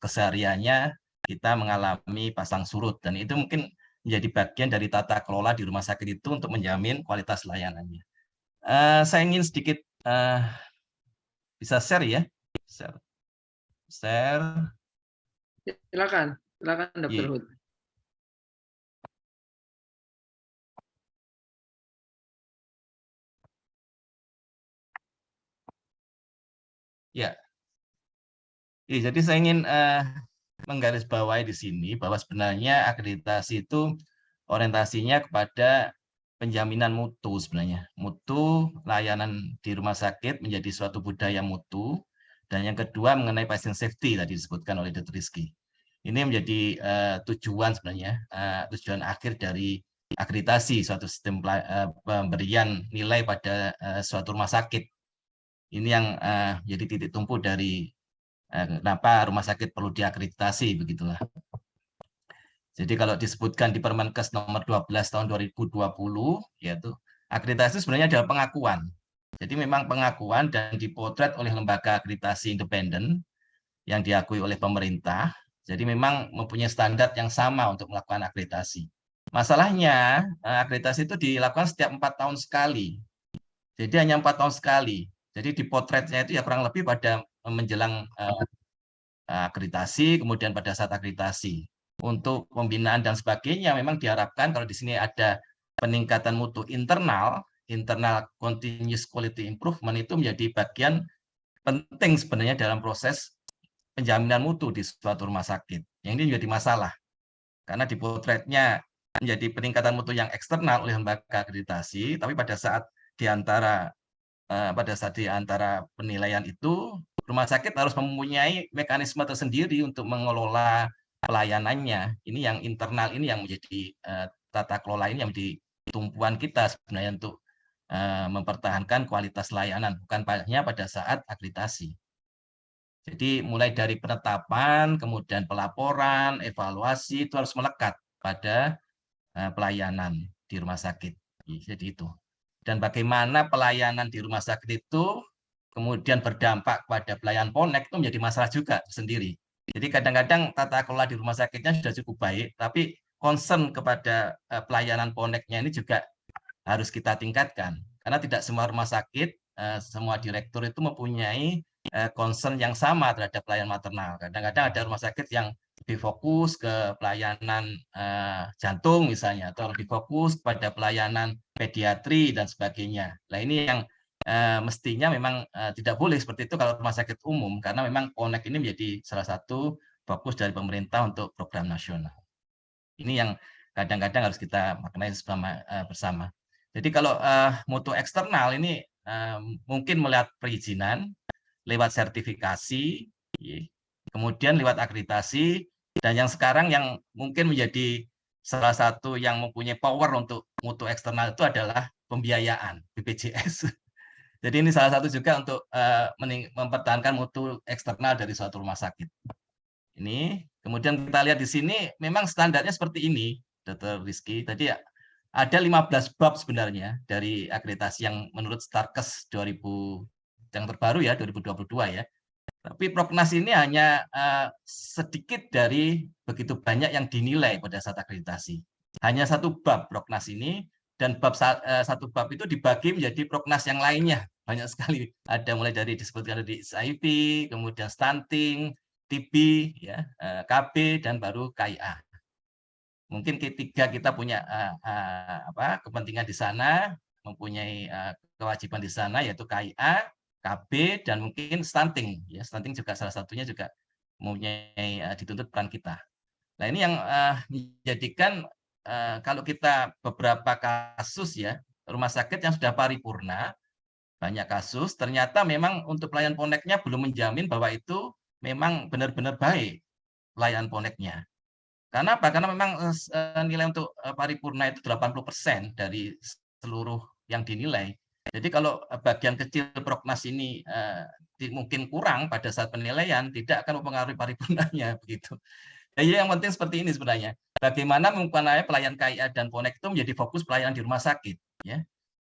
kesehariannya kita mengalami pasang surut, dan itu mungkin menjadi bagian dari tata kelola di rumah sakit itu untuk menjamin kualitas layanannya. Saya ingin sedikit bisa share ya, share. Silakan Dr. Hood. Ya, jadi saya ingin menggarisbawahi di sini bahwa sebenarnya akreditasi itu orientasinya kepada penjaminan mutu sebenarnya. Mutu layanan di rumah sakit menjadi suatu budaya mutu. Dan yang kedua mengenai patient safety tadi disebutkan oleh Dr. Rizky. Ini menjadi tujuan sebenarnya, tujuan akhir dari akreditasi, suatu sistem pemberian nilai pada suatu rumah sakit. Ini yang jadi titik tumpu dari kenapa rumah sakit perlu diakreditasi, begitulah. Jadi kalau disebutkan di Permenkes nomor 12 tahun 2020, yaitu akreditasi sebenarnya adalah pengakuan. Jadi memang pengakuan dan dipotret oleh lembaga akreditasi independen yang diakui oleh pemerintah. Jadi memang mempunyai standar yang sama untuk melakukan akreditasi. Masalahnya akreditasi itu dilakukan setiap 4 tahun sekali. Jadi hanya 4 tahun sekali. Jadi dipotretnya itu ya kurang lebih pada menjelang akreditasi, kemudian pada saat akreditasi. Untuk pembinaan dan sebagainya memang diharapkan kalau di sini ada peningkatan mutu internal continuous quality improvement itu menjadi bagian penting sebenarnya dalam proses penjaminan mutu di suatu rumah sakit. Yang ini menjadi masalah karena dipotretnya menjadi peningkatan mutu yang eksternal oleh lembaga akreditasi, tapi pada saat di antara pada saat di antara penilaian itu, rumah sakit harus mempunyai mekanisme tersendiri untuk mengelola pelayanannya. Ini yang internal, ini yang menjadi tata kelola, ini yang menjadi tumpuan kita sebenarnya untuk mempertahankan kualitas layanan, bukan hanya pada saat akreditasi. Jadi mulai dari penetapan, kemudian pelaporan, evaluasi itu harus melekat pada pelayanan di rumah sakit. Jadi itu. Dan bagaimana pelayanan di rumah sakit itu kemudian berdampak pada pelayanan ponek itu menjadi masalah juga sendiri. Jadi kadang-kadang tata kelola di rumah sakitnya sudah cukup baik, tapi concern kepada pelayanan poneknya ini juga harus kita tingkatkan. Karena tidak semua rumah sakit, semua direktur itu mempunyai concern yang sama terhadap pelayanan maternal. Kadang-kadang ada rumah sakit yang lebih fokus ke pelayanan jantung misalnya, atau lebih fokus pada pelayanan pediatri dan sebagainya. Nah ini yang mestinya memang tidak boleh seperti itu kalau rumah sakit umum, karena memang ponek ini menjadi salah satu fokus dari pemerintah untuk program nasional. Ini yang kadang-kadang harus kita maknai bersama. Jadi kalau mutu eksternal ini mungkin melihat perizinan, lewat sertifikasi, kemudian lewat akreditasi, dan yang sekarang yang mungkin menjadi salah satu yang mempunyai power untuk mutu eksternal itu adalah pembiayaan BPJS. Jadi ini salah satu juga untuk mempertahankan mutu eksternal dari suatu rumah sakit. Ini kemudian kita lihat di sini memang standarnya seperti ini, Dr. Rizky. Tadi ada 15 bab sebenarnya dari akreditasi yang menurut Starkes 2000 yang terbaru ya 2022 ya. Tapi Proknas ini hanya sedikit dari begitu banyak yang dinilai pada saat akreditasi. Hanya satu bab Proknas ini, dan bab satu bab itu dibagi menjadi Proknas yang lainnya. Banyak sekali. Ada mulai dari disebutkan di HIV, kemudian stunting, TB, ya, KB, dan baru KIA. Mungkin ketiga kita punya kepentingan di sana, mempunyai kewajiban di sana, yaitu KIA, KB, dan mungkin stunting. Ya, stunting juga salah satunya juga mempunyai dituntut peran kita. Nah ini yang menjadikan kalau kita beberapa kasus ya, rumah sakit yang sudah paripurna, banyak kasus, ternyata memang untuk pelayanan poneknya belum menjamin bahwa itu memang benar-benar baik pelayanan poneknya. Karena apa? Karena memang nilai untuk paripurna itu 80% dari seluruh yang dinilai. Jadi kalau bagian kecil Proknas ini mungkin kurang pada saat penilaian, tidak akan mempengaruhi paripurnanya begitu. Jadi yang penting seperti ini sebenarnya. Bagaimana mempunyai pelayanan KIA dan Ponek itu menjadi fokus pelayanan di rumah sakit. Ya.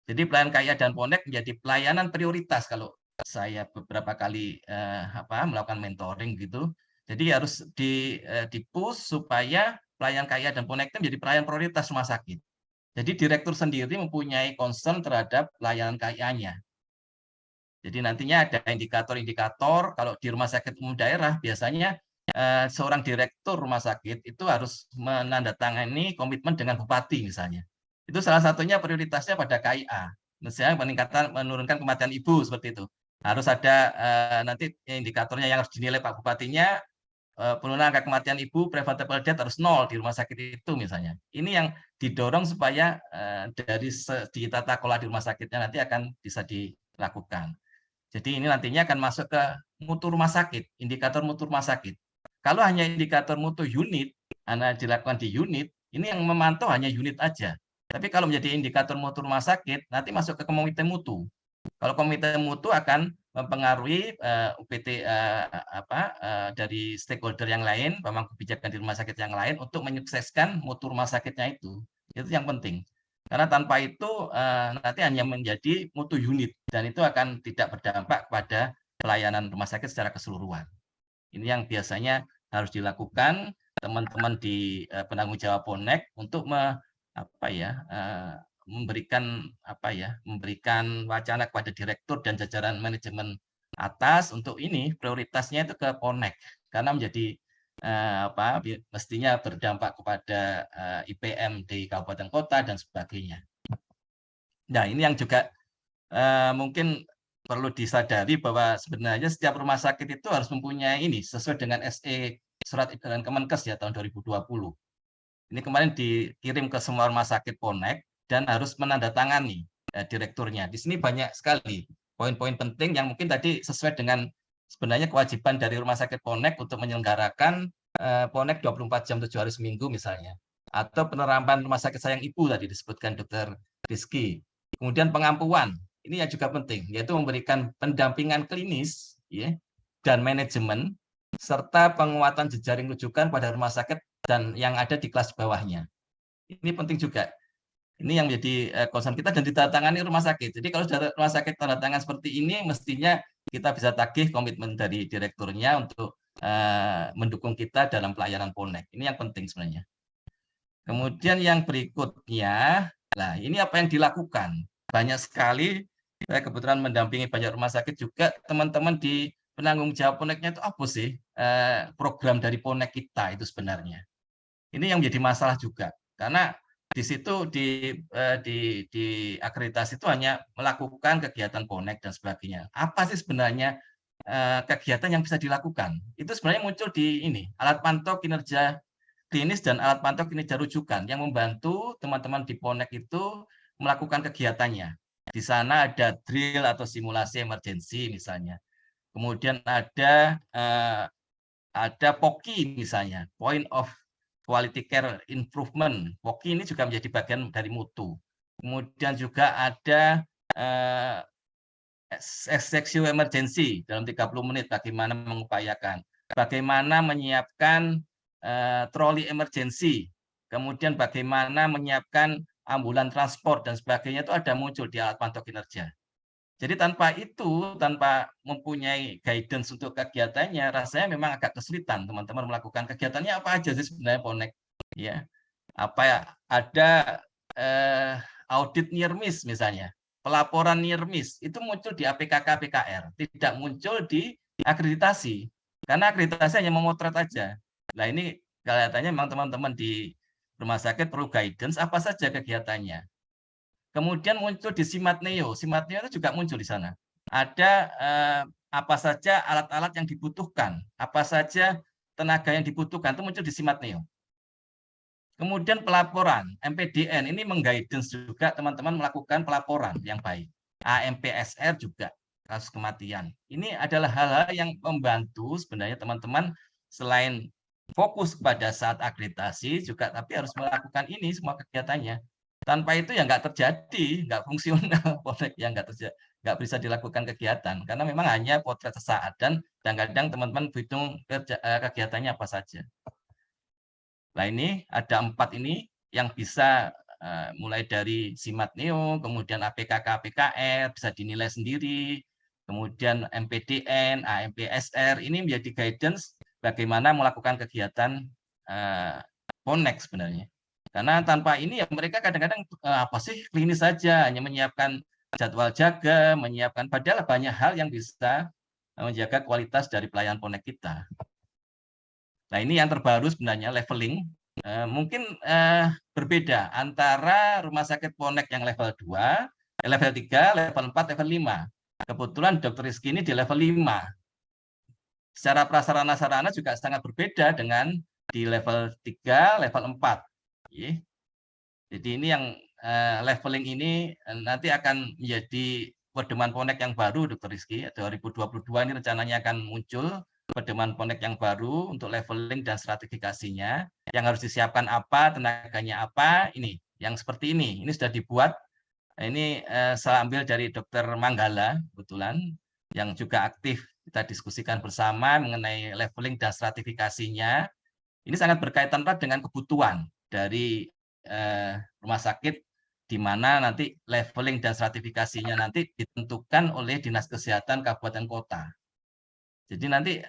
Jadi pelayanan KIA dan Ponek menjadi pelayanan prioritas kalau saya beberapa kali melakukan mentoring gitu. Jadi harus di-push supaya pelayanan KIA dan Ponek itu menjadi pelayanan prioritas rumah sakit. Jadi direktur sendiri mempunyai concern terhadap pelayanan KIA-nya. Jadi nantinya ada indikator-indikator, kalau di rumah sakit umum daerah biasanya seorang direktur rumah sakit itu harus menandatangani komitmen dengan bupati misalnya. Itu salah satunya prioritasnya pada KIA. Misalnya peningkatan menurunkan kematian ibu seperti itu. Harus ada nanti indikatornya yang harus dinilai Pak Bupatinya, penurunan angka kematian ibu, preventable death harus 0 di rumah sakit itu misalnya. Ini yang didorong supaya dari segi tata kelola di rumah sakitnya nanti akan bisa dilakukan. Jadi ini nantinya akan masuk ke mutu rumah sakit, indikator mutu rumah sakit. Kalau hanya indikator mutu unit, dilakukan di unit, ini yang memantau hanya unit aja. Tapi kalau menjadi indikator mutu rumah sakit, nanti masuk ke komite mutu. Kalau komite mutu akan mempengaruhi UPT dari stakeholder yang lain, pemangku kebijakan di rumah sakit yang lain untuk menyukseskan mutu rumah sakitnya itu. Itu yang penting. Karena tanpa itu nanti hanya menjadi mutu unit dan itu akan tidak berdampak pada pelayanan rumah sakit secara keseluruhan. Ini yang biasanya harus dilakukan teman-teman di penanggung jawab Ponek untuk memberikan wacana kepada direktur dan jajaran manajemen atas untuk ini prioritasnya itu ke Ponek karena menjadi mestinya berdampak kepada IPM di kabupaten kota dan sebagainya. Nah ini yang juga mungkin perlu disadari bahwa sebenarnya setiap rumah sakit itu harus mempunyai ini sesuai dengan SE Surat Edaran Kemenkes ya tahun 2020. Ini kemarin dikirim ke semua rumah sakit Ponek dan harus menandatangani direkturnya. Di sini banyak sekali poin-poin penting yang mungkin tadi sesuai dengan sebenarnya kewajiban dari Rumah Sakit Ponek untuk menyelenggarakan Ponek 24 jam 7 hari seminggu misalnya. Atau penerapan Rumah Sakit Sayang Ibu tadi disebutkan Dr. Rizky. Kemudian pengampuan, ini yang juga penting, yaitu memberikan pendampingan klinis ya, dan manajemen, serta penguatan jejaring rujukan pada rumah sakit dan yang ada di kelas bawahnya. Ini penting juga. Ini yang menjadi concern kita dan ditandatangani rumah sakit. Jadi kalau sudah rumah sakit tanda tangan seperti ini, mestinya kita bisa tagih komitmen dari direkturnya untuk mendukung kita dalam pelayanan Ponek. Ini yang penting sebenarnya. Kemudian yang berikutnya, nah ini apa yang dilakukan? Banyak sekali, saya kebetulan mendampingi banyak rumah sakit juga, teman-teman di penanggung jawab Poneknya itu apa sih program dari Ponek kita itu sebenarnya? Ini yang menjadi masalah juga, karena di situ di akreditasi itu hanya melakukan kegiatan Ponek dan sebagainya. Apa sih sebenarnya kegiatan yang bisa dilakukan? Itu sebenarnya muncul di ini, alat pantau kinerja klinis dan alat pantau kinerja rujukan yang membantu teman-teman di Ponek itu melakukan kegiatannya. Di sana ada drill atau simulasi emergensi misalnya. Kemudian ada POKI misalnya, Point of Quality Care Improvement. POKI ini juga menjadi bagian dari mutu. Kemudian juga ada execution emergency dalam 30 menit bagaimana mengupayakan. Bagaimana menyiapkan troli emergency. Kemudian bagaimana menyiapkan ambulan transport dan sebagainya itu ada muncul di alat pantau kinerja. Jadi tanpa itu, tanpa mempunyai guidance untuk kegiatannya, rasanya memang agak kesulitan teman-teman melakukan kegiatannya apa aja sih sebenarnya Ponek. Ya, apa ya? Ada audit near miss misalnya, pelaporan near miss itu muncul di APKK PKR, tidak muncul di akreditasi karena akreditasi hanya memotret aja. Nah ini kelihatannya memang teman-teman di rumah sakit perlu guidance apa saja kegiatannya. Kemudian muncul di Simatneo. Simatneo itu juga muncul di sana. Ada apa saja alat-alat yang dibutuhkan, apa saja tenaga yang dibutuhkan, itu muncul di Simatneo. Kemudian pelaporan, MPDN, ini mengguidance juga teman-teman melakukan pelaporan yang baik. AMPSR juga, kasus kematian. Ini adalah hal-hal yang membantu sebenarnya teman-teman selain fokus pada saat akreditasi, juga tapi harus melakukan ini semua kegiatannya. Tanpa itu ya nggak terjadi, nggak fungsional, yang nggak bisa dilakukan kegiatan karena memang hanya potret sesaat dan kadang-kadang teman-teman hitung kegiatannya apa saja. Nah ini ada 4 ini yang bisa mulai dari Simatneo, kemudian APKK PKR bisa dinilai sendiri, kemudian MPDN, AMPSR ini menjadi guidance bagaimana melakukan kegiatan Ponek sebenarnya. Karena tanpa ini ya mereka kadang-kadang apa sih klinis saja, hanya menyiapkan jadwal jaga, menyiapkan padahal banyak hal yang bisa menjaga kualitas dari pelayanan Ponek kita. Nah ini yang terbaru sebenarnya leveling, mungkin berbeda antara rumah sakit Ponek yang level 2, level 3, level 4, level 5. Kebetulan Dr. Rizky ini di level 5. Secara prasarana sarana juga sangat berbeda dengan di level 3, level 4. Jadi ini yang leveling ini nanti akan menjadi pedoman Ponek yang baru, Dr. Rizky. 2022 ini rencananya akan muncul pedoman Ponek yang baru untuk leveling dan stratifikasinya. Yang harus disiapkan apa, tenaganya apa, ini. Yang seperti ini. Ini sudah dibuat. Ini saya ambil dari Dr. Manggala, kebetulan, yang juga aktif kita diskusikan bersama mengenai leveling dan stratifikasinya. Ini sangat berkaitan dengan kebutuhan dari rumah sakit di mana nanti leveling dan stratifikasinya nanti ditentukan oleh Dinas Kesehatan Kabupaten Kota. Jadi nanti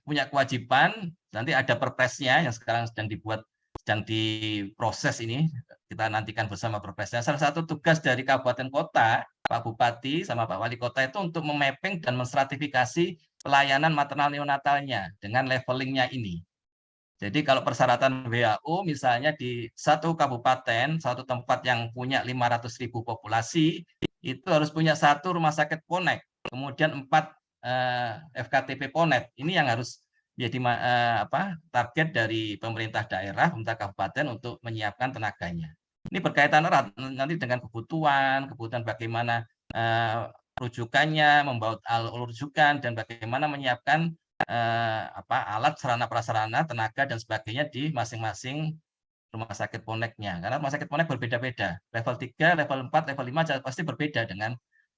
punya kewajiban, nanti ada perpresnya yang sekarang sedang dibuat, sedang diproses ini, kita nantikan bersama perpresnya. Salah satu tugas dari Kabupaten Kota, Pak Bupati sama Pak Wali Kota itu untuk memapping dan menstratifikasi pelayanan maternal neonatalnya dengan levelingnya ini. Jadi kalau persyaratan WHO misalnya di satu kabupaten, satu tempat yang punya 500.000 populasi, itu harus punya 1 rumah sakit Ponek, kemudian 4 FKTP Ponek. Ini yang harus jadi target dari pemerintah daerah, pemerintah kabupaten untuk menyiapkan tenaganya. Ini berkaitan erat nanti dengan kebutuhan bagaimana rujukannya, membawa alur rujukan, dan bagaimana menyiapkan alat, sarana prasarana, tenaga dan sebagainya di masing-masing rumah sakit Ponek-nya. Karena rumah sakit Ponek berbeda-beda. Level 3, level 4, level 5 pasti berbeda dengan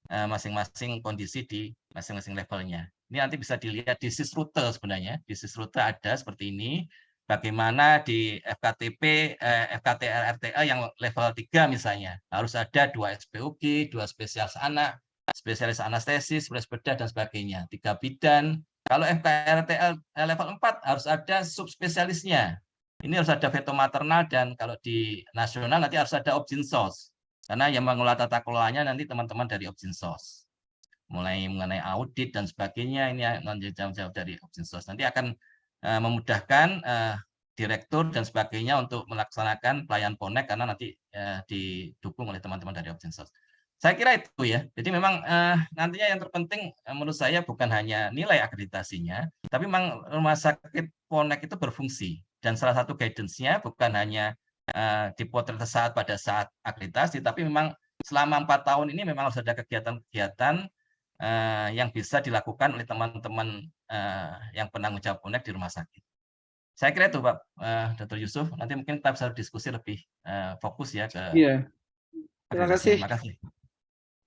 masing-masing kondisi di masing-masing levelnya. Ini nanti bisa dilihat di sysrute sebenarnya. Di sysrute ada seperti ini. Bagaimana di FKTP, FKT RTA yang level 3 misalnya. Harus ada 2 SPOG, 2 spesialis anak, spesialis anestesis, spesialis bedah, dan sebagainya. 3 bidan. Kalau FKRTL level 4 harus ada subspesialisnya. Ini harus ada veto maternal, dan kalau di nasional nanti harus ada Objinsos. Karena yang mengelola tata kelolanya nanti teman-teman dari Objinsos. Mulai mengenai audit dan sebagainya, ini jauh-jauh dari Objinsos. Nanti akan memudahkan direktur dan sebagainya untuk melaksanakan pelayanan Ponek, karena nanti didukung oleh teman-teman dari Objinsos. Saya kira itu ya. Jadi memang nantinya yang terpenting menurut saya bukan hanya nilai akreditasinya, tapi memang rumah sakit Ponek itu berfungsi. Dan salah satu guidance-nya bukan hanya dipotret pada saat akreditasi, tapi memang selama 4 tahun ini memang harus ada kegiatan-kegiatan yang bisa dilakukan oleh teman-teman yang penanggung jawab Ponek di rumah sakit. Saya kira itu Pak Dr. Yusuf. Nanti mungkin kita bisa diskusi lebih fokus ya ke. Iya. Terima kasih. Terima kasih.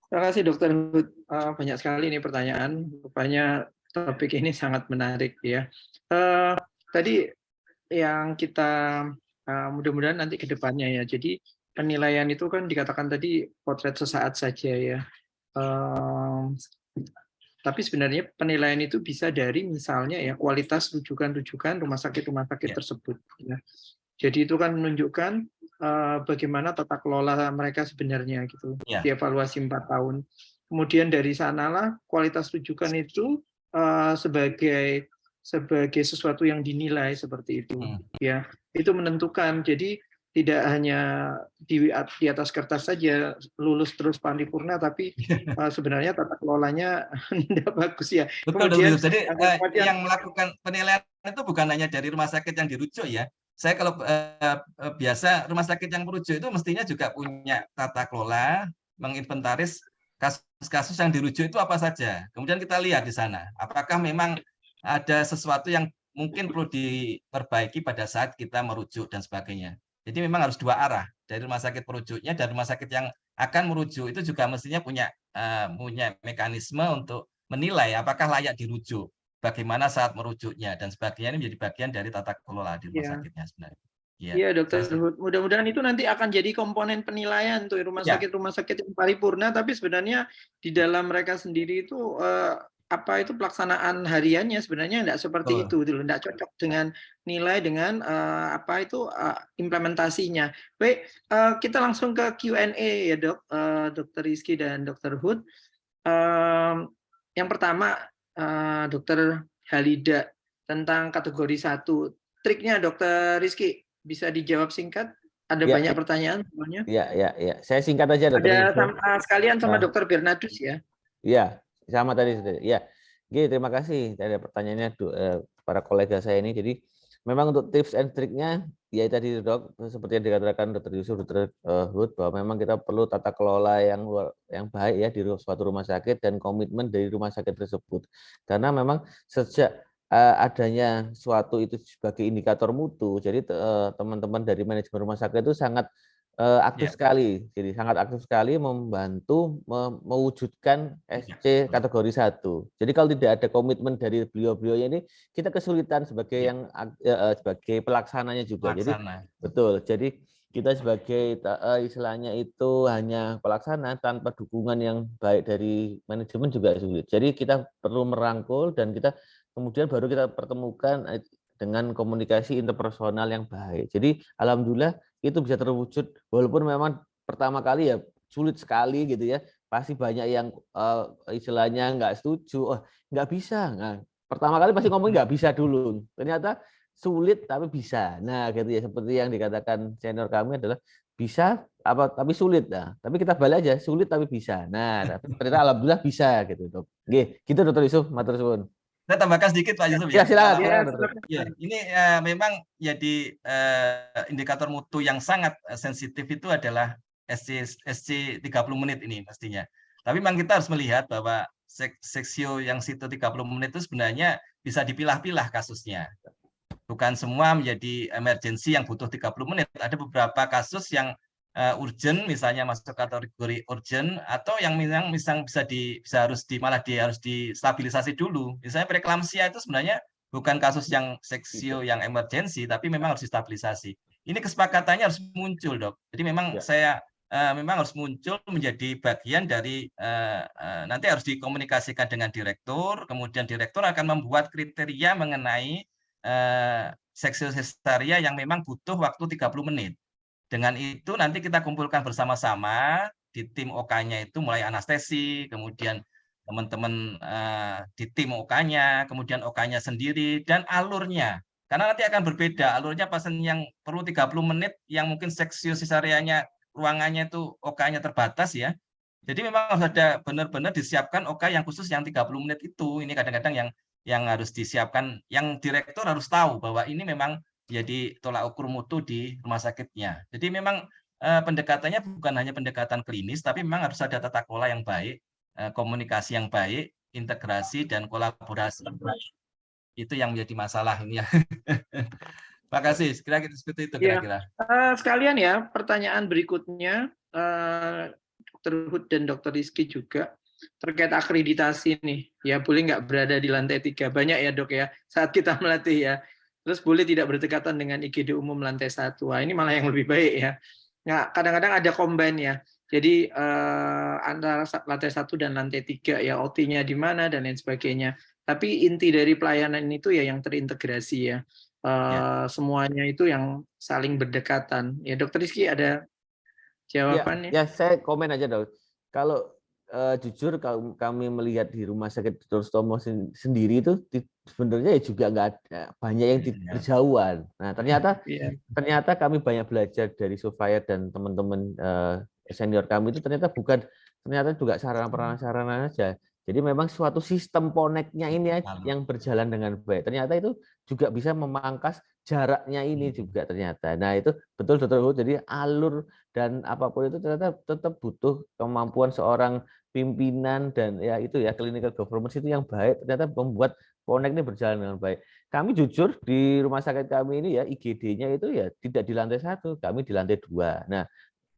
Terima kasih Dr. Hud. Banyak sekali ini pertanyaan. Rupanya topik ini sangat menarik ya. Tadi yang kita mudah-mudahan nanti ke depannya ya. Jadi penilaian itu kan dikatakan tadi potret sesaat saja ya. Tapi sebenarnya penilaian itu bisa dari misalnya ya kualitas rujukan-rujukan rumah sakit tersebut. Ya. Jadi itu kan menunjukkan bagaimana tata kelola mereka sebenarnya gitu. Dievaluasi 4 tahun. Kemudian dari sanalah kualitas rujukan itu sebagai sesuatu yang dinilai seperti itu. Ya, itu menentukan. Jadi tidak hanya di atas kertas saja lulus terus paripurna, tapi sebenarnya tata kelolanya tidak bagus ya. Betul, jadi yang melakukan penilaian itu bukan hanya dari rumah sakit yang dirujuk ya. Saya kalau biasa rumah sakit yang merujuk itu mestinya juga punya tata kelola, menginventaris kasus-kasus yang dirujuk itu apa saja. Kemudian kita lihat di sana, apakah memang ada sesuatu yang mungkin perlu diperbaiki pada saat kita merujuk dan sebagainya. Jadi memang harus dua arah, dari rumah sakit merujuknya dan rumah sakit yang akan merujuk itu juga mestinya punya mekanisme untuk menilai apakah layak dirujuk, bagaimana saat merujuknya dan sebagainya. Ini menjadi bagian dari tata kelola di rumah sakitnya sebenarnya. Iya, Dokter Hud. Mudah-mudahan itu nanti akan jadi komponen penilaian tuh rumah sakit yang paripurna, tapi sebenarnya di dalam mereka sendiri itu apa itu pelaksanaan hariannya sebenarnya tidak seperti itu, tidak cocok dengan nilai dengan apa itu implementasinya. Baik, kita langsung ke Q&A ya Dok, Dr. Rizky dan Dr. Hud. Yang pertama, Dr. Halida tentang kategori 1. Triknya Dr. Rizky bisa dijawab singkat? Ada banyak pertanyaan semuanya. Iya. Saya singkat aja. Ada sekalian sama Dr. Bernardus ya. Iya. Sama tadi, ya. Oke, terima kasih. Ada pertanyaannya para kolega saya ini. Jadi memang untuk tips and triknya, ya tadi Dok, seperti yang dikatakan Dr. Yusuf, Dr. Hud, bahwa memang kita perlu tata kelola yang baik ya di suatu rumah sakit dan komitmen dari rumah sakit tersebut. Karena memang sejak adanya suatu itu sebagai indikator mutu, jadi teman-teman dari manajemen rumah sakit itu sangat aktif sekali, jadi sangat aktif sekali membantu mewujudkan SC kategori 1. Jadi kalau tidak ada komitmen dari beliau-beliau ini, kita kesulitan sebagai yang sebagai pelaksananya juga. Jadi betul. Jadi kita sebagai istilahnya itu hanya pelaksana tanpa dukungan yang baik dari manajemen juga sulit. Jadi kita perlu merangkul dan kita kemudian baru kita pertemukan dengan komunikasi interpersonal yang baik. Jadi alhamdulillah itu bisa terwujud, walaupun memang pertama kali ya sulit sekali gitu ya, pasti banyak yang istilahnya nggak setuju, nggak bisa. Nah, pertama kali pasti ngomong nggak bisa dulu, ternyata sulit tapi bisa. Nah gitu ya, seperti yang dikatakan senior kami adalah bisa tapi sulit. Nah, tapi kita balik aja, sulit tapi bisa. Nah ternyata alhamdulillah bisa gitu Dok. Oke, gitu Dr. Yusuf, matur suwun. Saya tambahkan sedikit Pak Yusuf ya. Silakan. Ya, ini memang jadi indikator mutu yang sangat sensitif itu adalah SC 30 menit ini mestinya. Tapi memang kita harus melihat bahwa seksio yang situ 30 menit itu sebenarnya bisa dipilah-pilah kasusnya. Bukan semua menjadi emergency yang butuh 30 menit. Ada beberapa kasus yang urgent, misalnya masuk kategori urgent, atau yang memang harus distabilisasi dulu. Misalnya preeklamsia itu sebenarnya bukan kasus yang seksio yang emergency, tapi memang harus distabilisasi. Ini kesepakatannya harus muncul, Dok. Jadi memang memang harus muncul menjadi bagian dari nanti harus dikomunikasikan dengan direktur, kemudian direktur akan membuat kriteria mengenai seksio cesarea yang memang butuh waktu 30 menit. Dengan itu nanti kita kumpulkan bersama-sama di tim OK-nya itu mulai anestesi, kemudian teman-teman di tim OK-nya, kemudian OK-nya sendiri, dan alurnya. Karena nanti akan berbeda, alurnya pasien yang perlu 30 menit, yang mungkin seksio cesareanya ruangannya itu OK-nya terbatas ya. Jadi memang harus ada benar-benar disiapkan OK yang khusus yang 30 menit itu. Ini kadang-kadang yang harus disiapkan, yang direktur harus tahu bahwa ini memang jadi tolak ukur mutu di rumah sakitnya. Jadi memang pendekatannya bukan hanya pendekatan klinis, tapi memang harus ada tata kelola yang baik, komunikasi yang baik, integrasi, dan kolaborasi. Itu yang menjadi masalah ini ya. Terima kasih. Kira-kira seperti itu kira-kira. Sekalian ya, pertanyaan berikutnya, Dr. Hud dan Dr. Rizky juga terkait akreditasi nih. Ya boleh nggak berada di lantai 3? Banyak ya Dok ya, saat kita melatih ya. Terus boleh tidak berdekatan dengan IGD umum lantai 1. Wah, ini malah yang lebih baik ya. Nah, kadang-kadang ada combine ya. Jadi antara lantai 1 dan lantai 3 ya, OT-nya di mana dan lain sebagainya. Tapi inti dari pelayanan itu ya yang terintegrasi ya. Semuanya itu yang saling berdekatan. Ya, Dokter Rizky ada jawabannya? Ya, saya komen aja Dok. Kalau jujur kalau kami melihat di Rumah Sakit Dr. Sutomo sendiri itu sebenarnya juga nggak ada banyak yang berjauhan. Nah ternyata kami banyak belajar dari Sofia dan teman-teman senior kami itu ternyata juga sarana-prasarana saja. Jadi memang suatu sistem connect-nya ini yang berjalan dengan baik. Ternyata itu juga bisa memangkas jaraknya ini juga ternyata. Nah itu betul Dr. Hud. Jadi alur dan apapun itu ternyata tetap butuh kemampuan seorang pimpinan dan ya itu ya clinical governance itu yang baik ternyata membuat connect ini berjalan dengan baik. Kami jujur di rumah sakit kami ini ya IGD-nya itu ya tidak di lantai 1, kami di lantai 2. Nah,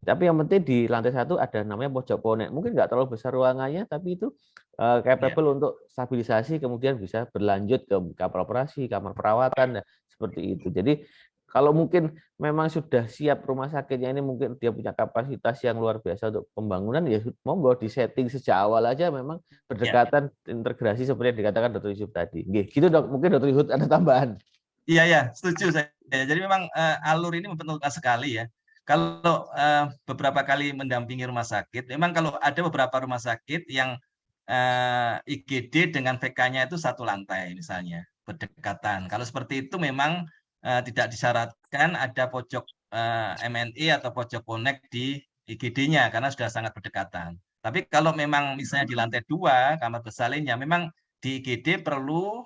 tapi yang penting di lantai 1 ada namanya pojok connect. Mungkin nggak terlalu besar ruangannya, tapi itu capable untuk stabilisasi kemudian bisa berlanjut ke kamar operasi, kamar perawatan, seperti itu. Jadi kalau mungkin memang sudah siap rumah sakitnya ini mungkin dia punya kapasitas yang luar biasa untuk pembangunan ya monggo di setting sejak awal aja memang berdekatan integrasi seperti yang dikatakan Dr. Yusuf tadi. Gitu Dok, mungkin Dr. Yusuf ada tambahan. Iya, setuju saya. Jadi memang alur ini mempentingkan sekali ya. Kalau beberapa kali mendampingi rumah sakit, memang kalau ada beberapa rumah sakit yang IGD dengan VK-nya itu satu lantai misalnya, berdekatan. Kalau seperti itu memang tidak disyaratkan ada pojok MNI atau pojok connect di IGD-nya karena sudah sangat berdekatan. Tapi kalau memang misalnya di lantai 2 kamar bersalinnya, memang di IGD perlu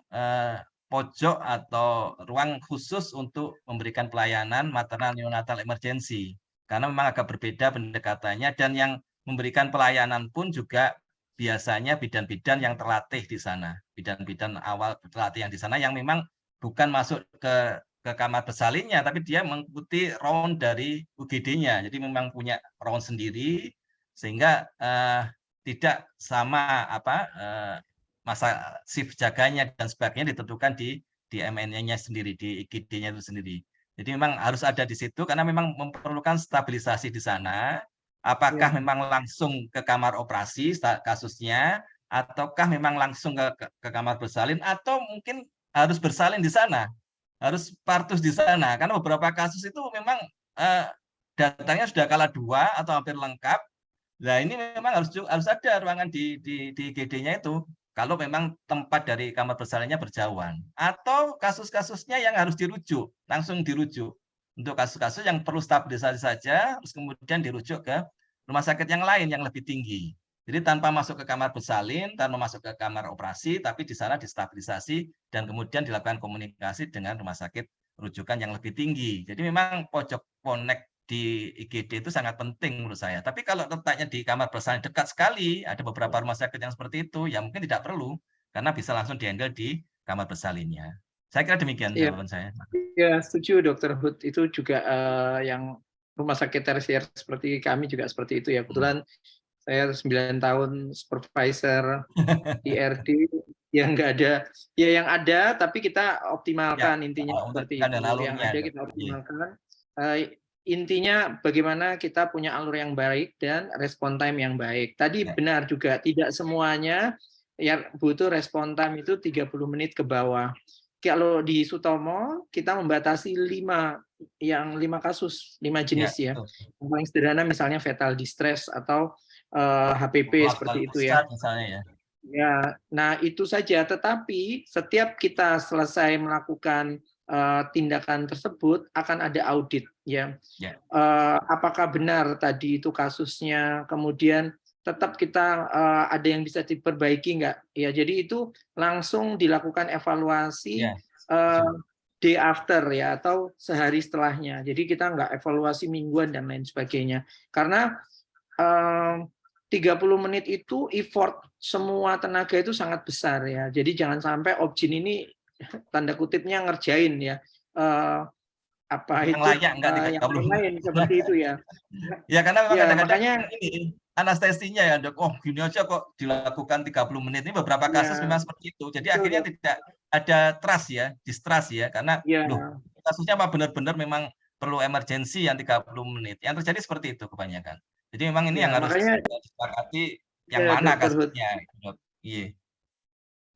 pojok atau ruang khusus untuk memberikan pelayanan maternal neonatal emergency. Karena memang agak berbeda pendekatannya dan yang memberikan pelayanan pun juga biasanya bidan-bidan yang terlatih di sana. Bidan-bidan awal terlatih yang di sana yang memang bukan masuk ke kamar bersalinnya, tapi dia mengikuti round dari UGD-nya. Jadi memang punya round sendiri, sehingga tidak sama masa shift jaganya dan sebagainya ditentukan di MN-nya sendiri, di IGD-nya itu sendiri. Jadi memang harus ada di situ karena memang memerlukan stabilisasi di sana. Apakah memang langsung ke kamar operasi kasusnya, ataukah memang langsung ke kamar bersalin, atau mungkin harus bersalin di sana, harus partus di sana. Karena beberapa kasus itu memang datangnya sudah kala 2 atau hampir lengkap. Nah ini memang harus ada ruangan di IGD-nya itu. Kalau memang tempat dari kamar bersalinnya berjauhan. Atau kasus-kasusnya yang harus dirujuk, langsung dirujuk. Untuk kasus-kasus yang perlu stabilisasi saja, terus kemudian dirujuk ke rumah sakit yang lain yang lebih tinggi. Jadi tanpa masuk ke kamar bersalin, tanpa masuk ke kamar operasi, tapi di sana distabilisasi dan kemudian dilakukan komunikasi dengan rumah sakit rujukan yang lebih tinggi. Jadi memang pojok connect di IGD itu sangat penting menurut saya. Tapi kalau letaknya di kamar bersalin dekat sekali, ada beberapa rumah sakit yang seperti itu, ya mungkin tidak perlu, karena bisa langsung dihandle di kamar bersalinnya. Saya kira demikian Iya. jawaban saya. Ya, setuju Dr. Hood. Itu juga yang rumah sakit tersier seperti kami juga seperti itu ya. Kebetulan saya 9 tahun supervisor IRD, ya nggak ada. Ya yang ada, tapi kita optimalkan intinya untuk seperti kanal itu. Yang alurnya, ada Dok. kita optimalkan. Intinya bagaimana kita punya alur yang baik dan respon time yang baik. Tadi benar juga, tidak semuanya yang butuh respon time itu 30 menit ke bawah. Kalau di Sutomo kita membatasi 5 kasus, 5 jenis ya. Yang paling sederhana misalnya fetal distress atau HPP seperti itu ya. Misalnya ya. Ya, nah itu saja. Tetapi setiap kita selesai melakukan tindakan tersebut akan ada audit ya. Apakah benar tadi itu kasusnya, kemudian tetap kita ada yang bisa diperbaiki nggak? Ya, jadi itu langsung dilakukan evaluasi day after ya, atau sehari setelahnya. Jadi kita nggak evaluasi mingguan dan lain sebagainya. Karena 30 menit itu effort semua tenaga itu sangat besar ya. Jadi jangan sampai Objin ini tanda kutipnya ngerjain ya. Yang layak enggak 30 lain seperti itu ya. Ya karena memang kadang-kadang makanya ini anestesinya ya Dok. Oh, gini aja kok dilakukan 30 menit. Ini beberapa kasus memang seperti itu. Jadi akhirnya tidak ada trust ya, distrust ya, karena loh, kasusnya apa benar-benar memang perlu emergensi yang 30 menit. Yang terjadi seperti itu kebanyakan. Jadi memang ini yang harus disepakati yang mana kasusnya, Dok. Iya.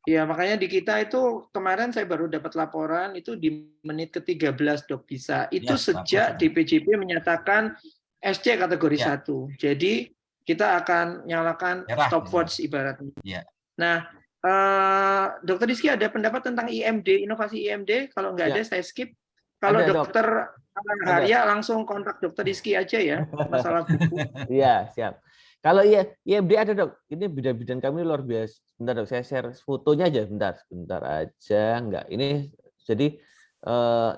Ya, makanya di kita itu kemarin saya baru dapat laporan itu di menit ke-13 Dok bisa. Itu sejak DPJP menyatakan SC kategori 1. Jadi kita akan nyalakan stopwatch ibaratnya. Nah, Dokter Rizky ada pendapat tentang IMD, inovasi IMD? Kalau nggak ada saya skip. Kalau Dokter Harya langsung kontak Dokter Rizky aja ya, masalah buku. Iya, siap. Kalau IMD ada Dok, ini bidan-bidan kami luar biasa. Bentar Dok, saya share fotonya aja, bentar aja, enggak. Ini jadi,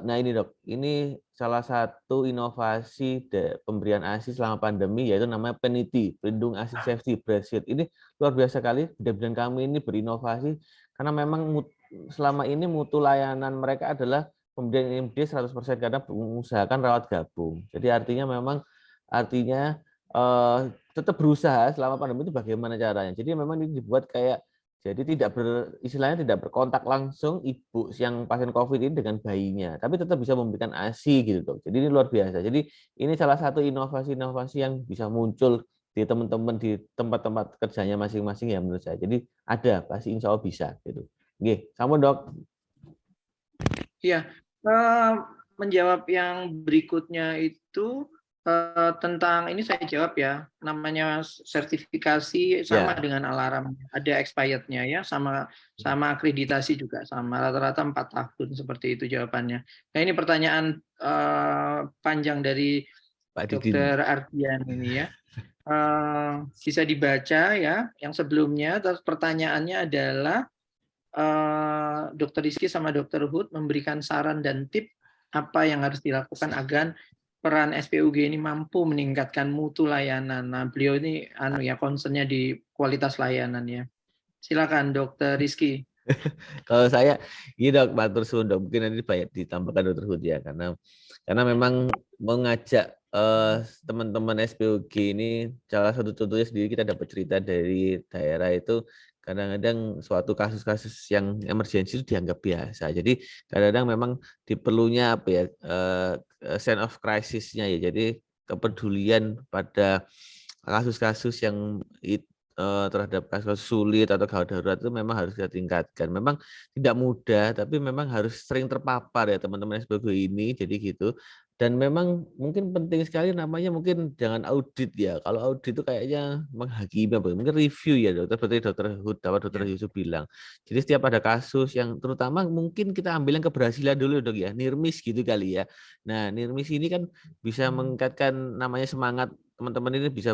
nah ini Dok, ini salah satu inovasi pemberian ASI selama pandemi, yaitu namanya PENITI, Pelindung ASI Safety Bracelet. Ini luar biasa kali, bidan-bidan kami ini berinovasi, karena memang selama ini mutu layanan mereka adalah pemberian IMD 100% karena mengusahakan rawat gabung. Jadi artinya tetap berusaha selama pandemi itu bagaimana caranya. Jadi memang ini dibuat kayak jadi istilahnya tidak berkontak langsung ibu yang pasien COVID ini dengan bayinya, tapi tetap bisa memberikan ASI gitu Dok. Jadi ini luar biasa. Jadi ini salah satu inovasi-inovasi yang bisa muncul di teman-teman di tempat-tempat kerjanya masing-masing ya menurut saya. Jadi ada, pasti insya Allah bisa gitu. Oke, sampun Dok. Iya, menjawab yang berikutnya itu tentang ini saya jawab ya, namanya sertifikasi sama dengan alarm, ada expirednya ya, sama akreditasi juga sama, rata-rata 4 tahun seperti itu jawabannya. Nah ini pertanyaan panjang dari Pak Dr. Ardian ini ya, bisa dibaca ya, yang sebelumnya. Terus pertanyaannya adalah Dr. Rizky sama Dr. Hood memberikan saran dan tip apa yang harus dilakukan agar peran SPUG ini mampu meningkatkan mutu layanan. Nah, beliau ini concern-nya di kualitas layanan ya. Silakan Dr. Rizky. Kalau saya, ini Dok, matur suwun Dok, mungkin nanti banyak ditambahkan Dr. Hood ya, karena memang mengajak teman-teman SPUG ini, salah satu contohnya sendiri kita dapat cerita dari daerah itu, kadang-kadang suatu kasus-kasus yang emergensi itu dianggap biasa. Jadi kadang-kadang memang diperlunya apa ya, sense of crisis-nya ya. Jadi kepedulian pada kasus-kasus yang terhadap kasus sulit atau gawat darurat itu memang harus kita tingkatkan. Memang tidak mudah, tapi memang harus sering terpapar ya teman-teman SPUG ini. Jadi gitu. Dan memang mungkin penting sekali namanya mungkin jangan audit ya. Kalau audit itu kayaknya menghakimi, mungkin review ya Dokter. Seperti Dokter Hood, Dokter Yusuf bilang. Jadi setiap ada kasus yang terutama mungkin kita ambil yang keberhasilan dulu Dok ya, NIRMIS gitu kali ya. Nah NIRMIS ini kan bisa meningkatkan namanya semangat teman-teman ini bisa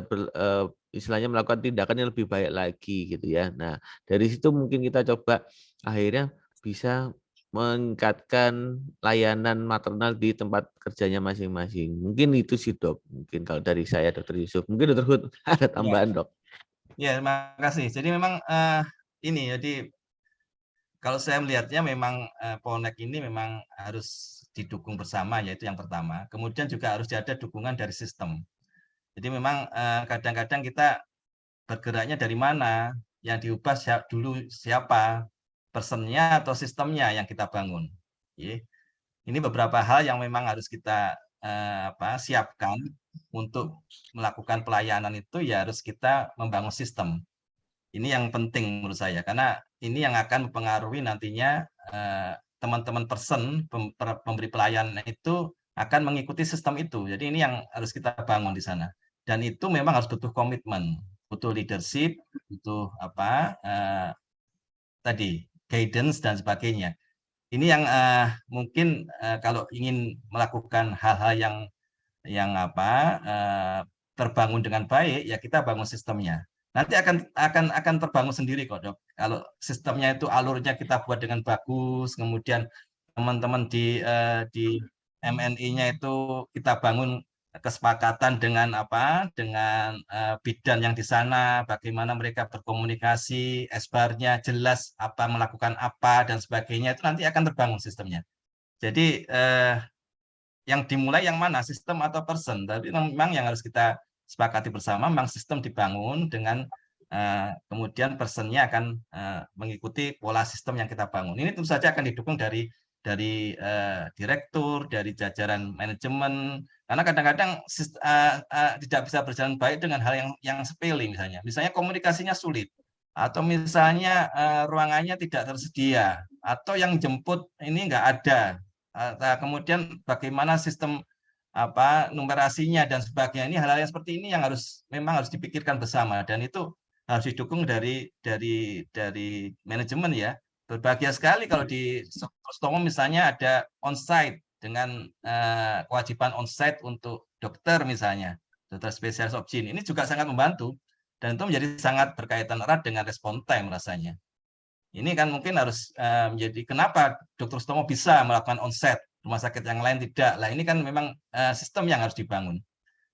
istilahnya melakukan tindakan yang lebih baik lagi gitu ya. Nah dari situ mungkin kita coba akhirnya bisa meningkatkan layanan maternal di tempat kerjanya masing-masing. Mungkin itu sih dok. Mungkin kalau dari saya Dr. Yusuf. Mungkin Dr. Hud ada tambahan dok. Ya, terima kasih. Jadi memang ini jadi kalau saya melihatnya memang Polnek ini memang harus didukung bersama, yaitu yang pertama. Kemudian juga harus ada dukungan dari sistem. Jadi memang kadang-kadang kita bergeraknya dari mana, yang diubah dulu siapa, personnya atau sistemnya yang kita bangun. Ini beberapa hal yang memang harus kita siapkan untuk melakukan pelayanan itu, ya harus kita membangun sistem. Ini yang penting menurut saya, karena ini yang akan mempengaruhi nantinya teman-teman pemberi pelayanan itu akan mengikuti sistem itu. Jadi ini yang harus kita bangun di sana. Dan itu memang harus butuh komitmen, butuh leadership, butuh tadi guidance dan sebagainya. Ini yang mungkin kalau ingin melakukan hal-hal yang terbangun dengan baik, ya kita bangun sistemnya. Nanti akan terbangun sendiri kok dok. Kalau sistemnya itu alurnya kita buat dengan bagus, kemudian teman-teman di MNI-nya itu kita bangun kesepakatan dengan dengan bidan yang di sana, bagaimana mereka berkomunikasi, esbarnya jelas melakukan apa dan sebagainya, itu nanti akan terbangun sistemnya. Jadi yang dimulai yang mana, sistem atau person? Tapi memang yang harus kita sepakati bersama, memang sistem dibangun dengan kemudian personnya akan mengikuti pola sistem yang kita bangun. Ini tentu saja akan didukung dari direktur, dari jajaran manajemen, karena kadang-kadang tidak bisa berjalan baik dengan hal yang sepele, misalnya komunikasinya sulit, atau misalnya ruangannya tidak tersedia, atau yang jemput ini nggak ada. Kemudian bagaimana sistem numerasinya dan sebagainya, ini hal-hal yang seperti ini yang memang harus dipikirkan bersama, dan itu harus didukung dari manajemen ya. Berbahagia sekali kalau di Sutomo misalnya ada onsite dengan kewajiban onsite untuk dokter misalnya, dokter spesialis obgyn. Ini juga sangat membantu dan itu menjadi sangat berkaitan erat dengan respon time rasanya. Ini kan mungkin harus menjadi kenapa dokter Sutomo bisa melakukan onsite, rumah sakit yang lain tidak. Lah ini kan memang sistem yang harus dibangun.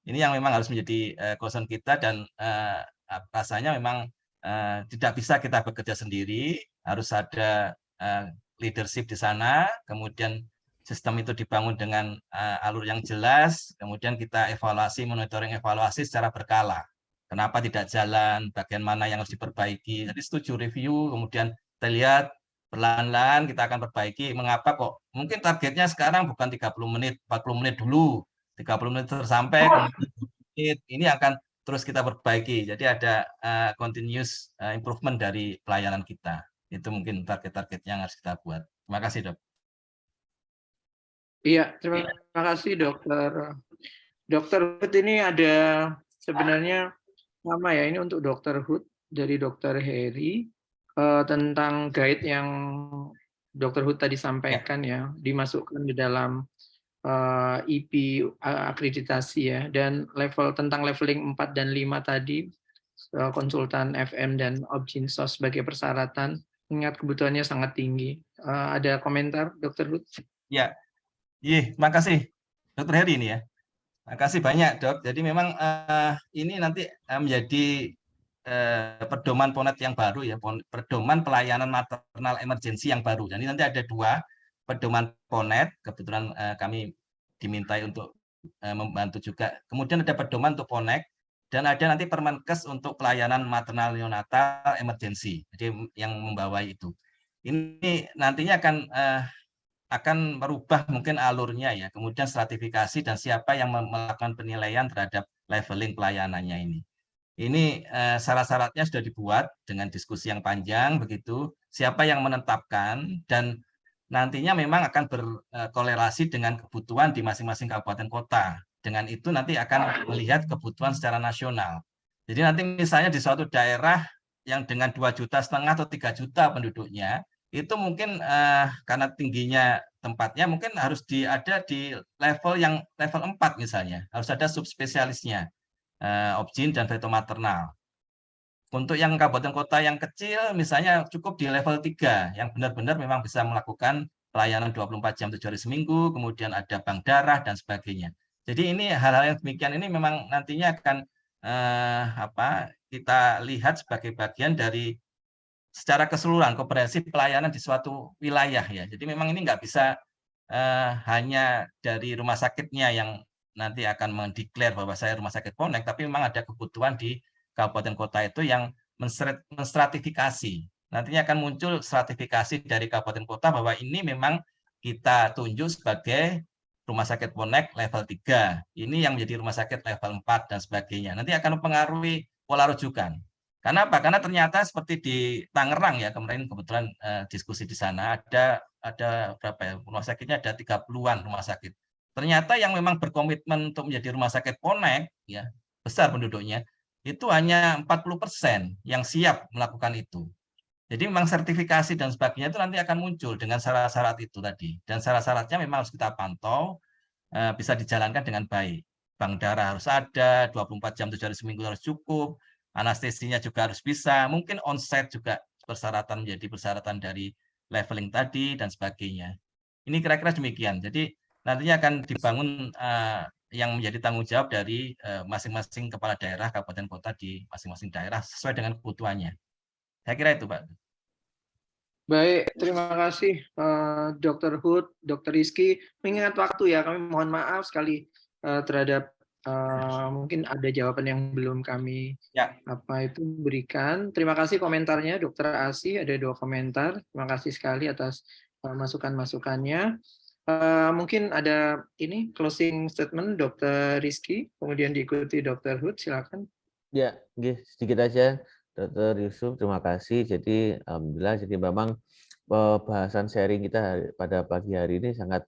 Ini yang memang harus menjadi concern kita, dan rasanya memang tidak bisa kita bekerja sendiri, harus ada leadership di sana, kemudian sistem itu dibangun dengan alur yang jelas, kemudian kita evaluasi, monitoring evaluasi secara berkala. Kenapa tidak jalan, bagian mana yang harus diperbaiki. Jadi setuju review, kemudian kita lihat perlahan-lahan kita akan perbaiki. Mengapa kok mungkin targetnya sekarang bukan 30 menit, 40 menit dulu, 30 menit tersampai, kemudian ini akan terus kita perbaiki. Jadi ada continuous improvement dari pelayanan kita. Itu mungkin target-target yang harus kita buat. Terima kasih dok. Iya, terima kasih dokter. Dokter Hud ini ada sebenarnya sama ya, ini untuk Dokter Hud dari Dokter Heri tentang guide yang Dokter Hud tadi sampaikan ya, dimasukkan di dalam IP akreditasi ya, dan tentang leveling 4 dan 5 tadi, konsultan FM dan obgynsos sebagai persyaratan, ingat kebutuhannya sangat tinggi. Ada komentar Dokter Hud? Ya, terima kasih Dokter Heri ini ya. Terima kasih banyak dok. Jadi memang ini nanti menjadi pedoman PONET yang baru ya, pedoman pelayanan maternal emergensi yang baru. Jadi nanti ada 2 pedoman PONET, kebetulan kami dimintai untuk membantu juga. Kemudian ada pedoman untuk PONEK, dan ada nanti Permenkes untuk pelayanan maternal neonatal emergensi. Jadi yang membawai itu. Ini nantinya akan merubah mungkin alurnya ya, kemudian stratifikasi dan siapa yang melakukan penilaian terhadap leveling pelayanannya ini. Ini syarat-syaratnya sudah dibuat dengan diskusi yang panjang begitu, siapa yang menetapkan, dan nantinya memang akan berkolerasi dengan kebutuhan di masing-masing kabupaten kota. Dengan itu nanti akan melihat kebutuhan secara nasional. Jadi nanti misalnya di suatu daerah yang dengan 2,5 juta atau 3 juta penduduknya, itu mungkin karena tingginya tempatnya mungkin harus ada di level 4 misalnya, harus ada subspesialisnya, obgyn dan fetomaternal. Untuk yang kabupaten kota yang kecil misalnya cukup di level 3 yang benar-benar memang bisa melakukan pelayanan 24 jam 7 hari seminggu, kemudian ada bank darah dan sebagainya. Jadi ini hal-hal yang demikian ini memang nantinya akan kita lihat sebagai bagian dari secara keseluruhan komprehensif pelayanan di suatu wilayah ya. Jadi memang ini nggak bisa hanya dari rumah sakitnya yang nanti akan mendeklar bahwa saya rumah sakit Ponek, tapi memang ada kebutuhan di kabupaten kota itu yang menstratifikasi. Nantinya akan muncul stratifikasi dari kabupaten kota bahwa ini memang kita tunjuk sebagai rumah sakit Ponek level 3. Ini yang menjadi rumah sakit level 4 dan sebagainya. Nanti akan mempengaruhi pola rujukan. Karena apa? Karena ternyata seperti di Tangerang ya, kemarin kebetulan diskusi di sana ada berapa ya? Rumah sakitnya ada 30-an rumah sakit. Ternyata yang memang berkomitmen untuk menjadi rumah sakit Ponek ya, besar penduduknya, itu hanya 40% yang siap melakukan itu. Jadi memang sertifikasi dan sebagainya itu nanti akan muncul dengan syarat-syarat itu tadi. Dan syarat-syaratnya memang harus kita pantau, bisa dijalankan dengan baik. Bank darah harus ada, 24 jam 7 hari seminggu harus cukup, anestesinya juga harus bisa, mungkin onsite juga persyaratan menjadi persyaratan dari leveling tadi dan sebagainya. Ini kira-kira demikian. Jadi nantinya akan dibangun yang menjadi tanggung jawab dari masing-masing kepala daerah, kabupaten kota di masing-masing daerah sesuai dengan kebutuhannya. Saya kira itu, Pak. Baik, terima kasih Dr. Hood, Dr. Rizky. Mengingat waktu ya, kami mohon maaf sekali terhadap mungkin ada jawaban yang belum kami berikan. Terima kasih komentarnya Dr. Asi, ada 2 komentar. Terima kasih sekali atas masukan-masukannya. Mungkin ada ini closing statement Dr. Rizky, kemudian diikuti Dr. Hood, silakan. Ya, sedikit aja. Dr. Yusuf, terima kasih. Jadi alhamdulillah, jadi memang pembahasan sharing kita pada pagi hari ini sangat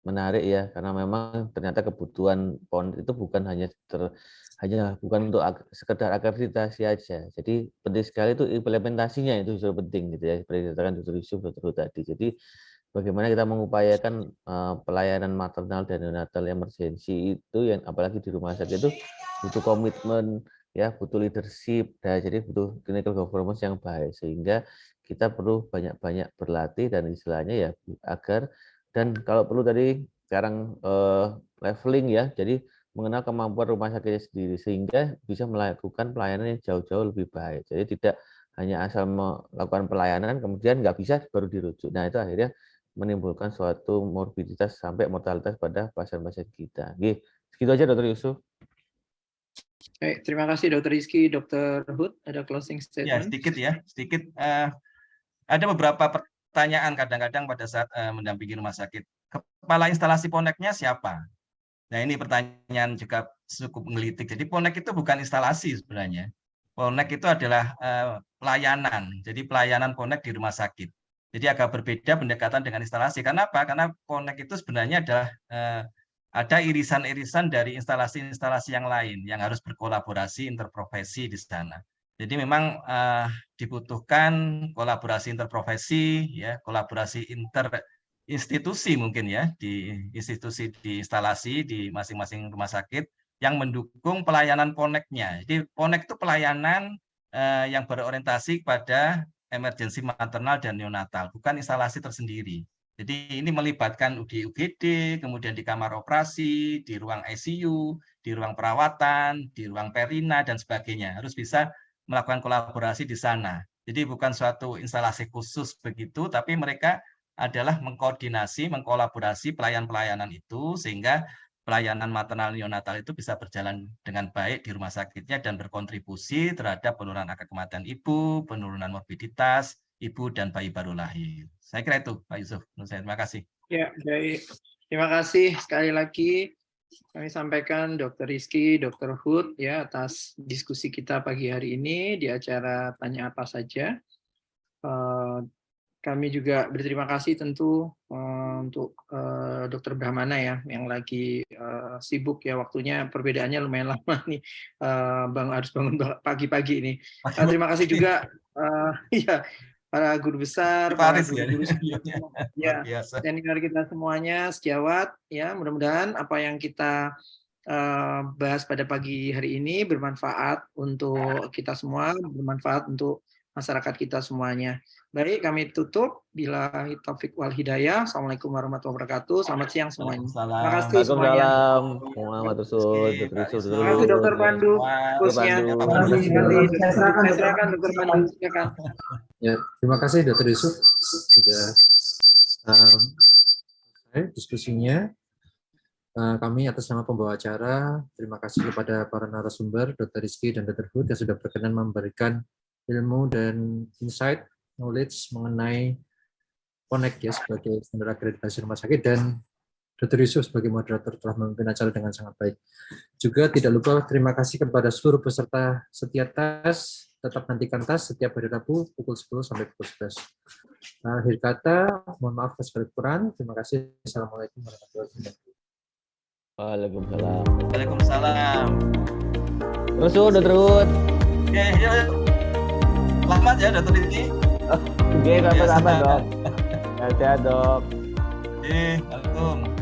menarik ya, karena memang ternyata kebutuhan PON itu bukan hanya bukan untuk sekedar akreditasi aja. Jadi penting sekali itu implementasinya itu sudah penting gitu ya, seperti dikatakan Dr. Yusuf, Dr. Hud tadi. Jadi bagaimana kita mengupayakan pelayanan maternal dan neonatal emergency itu, yang apalagi di rumah sakit itu butuh komitmen ya, butuh leadership, jadi butuh clinical governance yang baik, sehingga kita perlu banyak-banyak berlatih dan istilahnya ya agar, dan kalau perlu tadi sekarang leveling ya, jadi mengenal kemampuan rumah sakitnya sendiri sehingga bisa melakukan pelayanan yang jauh-jauh lebih baik. Jadi tidak hanya asal melakukan pelayanan kemudian nggak bisa baru dirujuk. Nah itu akhirnya menimbulkan suatu morbiditas sampai mortalitas pada pasien-pasien kita. Segitu aja Dr. Yusuf. Baik, terima kasih Dr. Rizky, Dr. Hood, ada closing statement? Sedikit. Ada beberapa pertanyaan kadang-kadang pada saat mendampingi rumah sakit. Kepala instalasi Poneknya siapa? Nah ini pertanyaan juga cukup menggelitik. Jadi Ponek itu bukan instalasi sebenarnya. Ponek itu adalah pelayanan. Jadi pelayanan Ponek di rumah sakit. Jadi agak berbeda pendekatan dengan instalasi. Karena apa? Karena Ponek itu sebenarnya adalah ada irisan-irisan dari instalasi-instalasi yang lain yang harus berkolaborasi interprofesi di sana. Jadi memang dibutuhkan kolaborasi interprofesi, ya, kolaborasi interinstitusi mungkin ya, di institusi, di instalasi di masing-masing rumah sakit yang mendukung pelayanan Poneknya. Jadi Ponek itu pelayanan yang berorientasi pada emergensi maternal dan neonatal, bukan instalasi tersendiri. Jadi ini melibatkan di UGD, kemudian di kamar operasi, di ruang ICU, di ruang perawatan, di ruang perina, dan sebagainya. Harus bisa melakukan kolaborasi di sana. Jadi bukan suatu instalasi khusus begitu, tapi mereka adalah mengkoordinasi, mengkolaborasi pelayanan-pelayanan itu, sehingga pelayanan maternal neonatal itu bisa berjalan dengan baik di rumah sakitnya dan berkontribusi terhadap penurunan angka kematian ibu, penurunan morbiditas ibu dan bayi baru lahir. Saya kira itu, Pak Yusuf. Terima kasih. Ya, baik. Terima kasih sekali lagi kami sampaikan Dr. Rizky, Dr. Hood ya atas diskusi kita pagi hari ini di acara Tanya Apa Saja. Kami juga berterima kasih tentu untuk Dr. Brahmana ya yang lagi sibuk ya, waktunya perbedaannya lumayan lama nih, harus bangun pagi-pagi ini. Terima kasih juga ya para guru besar, para guru-guru ya, senior kita semuanya, sejawat ya. Mudah-mudahan apa yang kita bahas pada pagi hari ini bermanfaat untuk kita semua, bermanfaat untuk masyarakat kita semuanya. Baik, kami tutup. Billahi taufik wal hidayah. Assalamualaikum warahmatullahi wabarakatuh. Selamat siang semuanya. Terima kasih semuanya. Waalaikumsalam. Muhammad Rasul, Dr. Yusuf, Terima kasih Dokter Pandu. Khususnya. Saya silakan Dokter Pandu. Silakan. Ya, terima kasih Dr. Yusuf sudah selesai diskusinya. Kami atas nama pembawa acara, terima kasih kepada para narasumber, Dr. Rizky dan Dr. Hud yang sudah berkenan memberikan ilmu dan insight, knowledge mengenai Connect ya sebagai standar akreditasi rumah sakit, dan Dr. Yusuf sebagai moderator telah memimpin acara dengan sangat baik. Juga tidak lupa terima kasih kepada seluruh peserta setia TAS. Tetap nantikan TAS setiap hari Rabu pukul 10 sampai pukul 11. Akhir kata, mohon maaf atas kekurangan. Terima kasih. Assalamualaikum warahmatullahi wabarakatuh. Waalaikumsalam. Waalaikumsalam. Terus Dr. Hud. Oke, yuk. Selamat ya Dr. Rizky. Oke, sampai-sampai dok. Sehat-sehat dok. Assalamualaikum.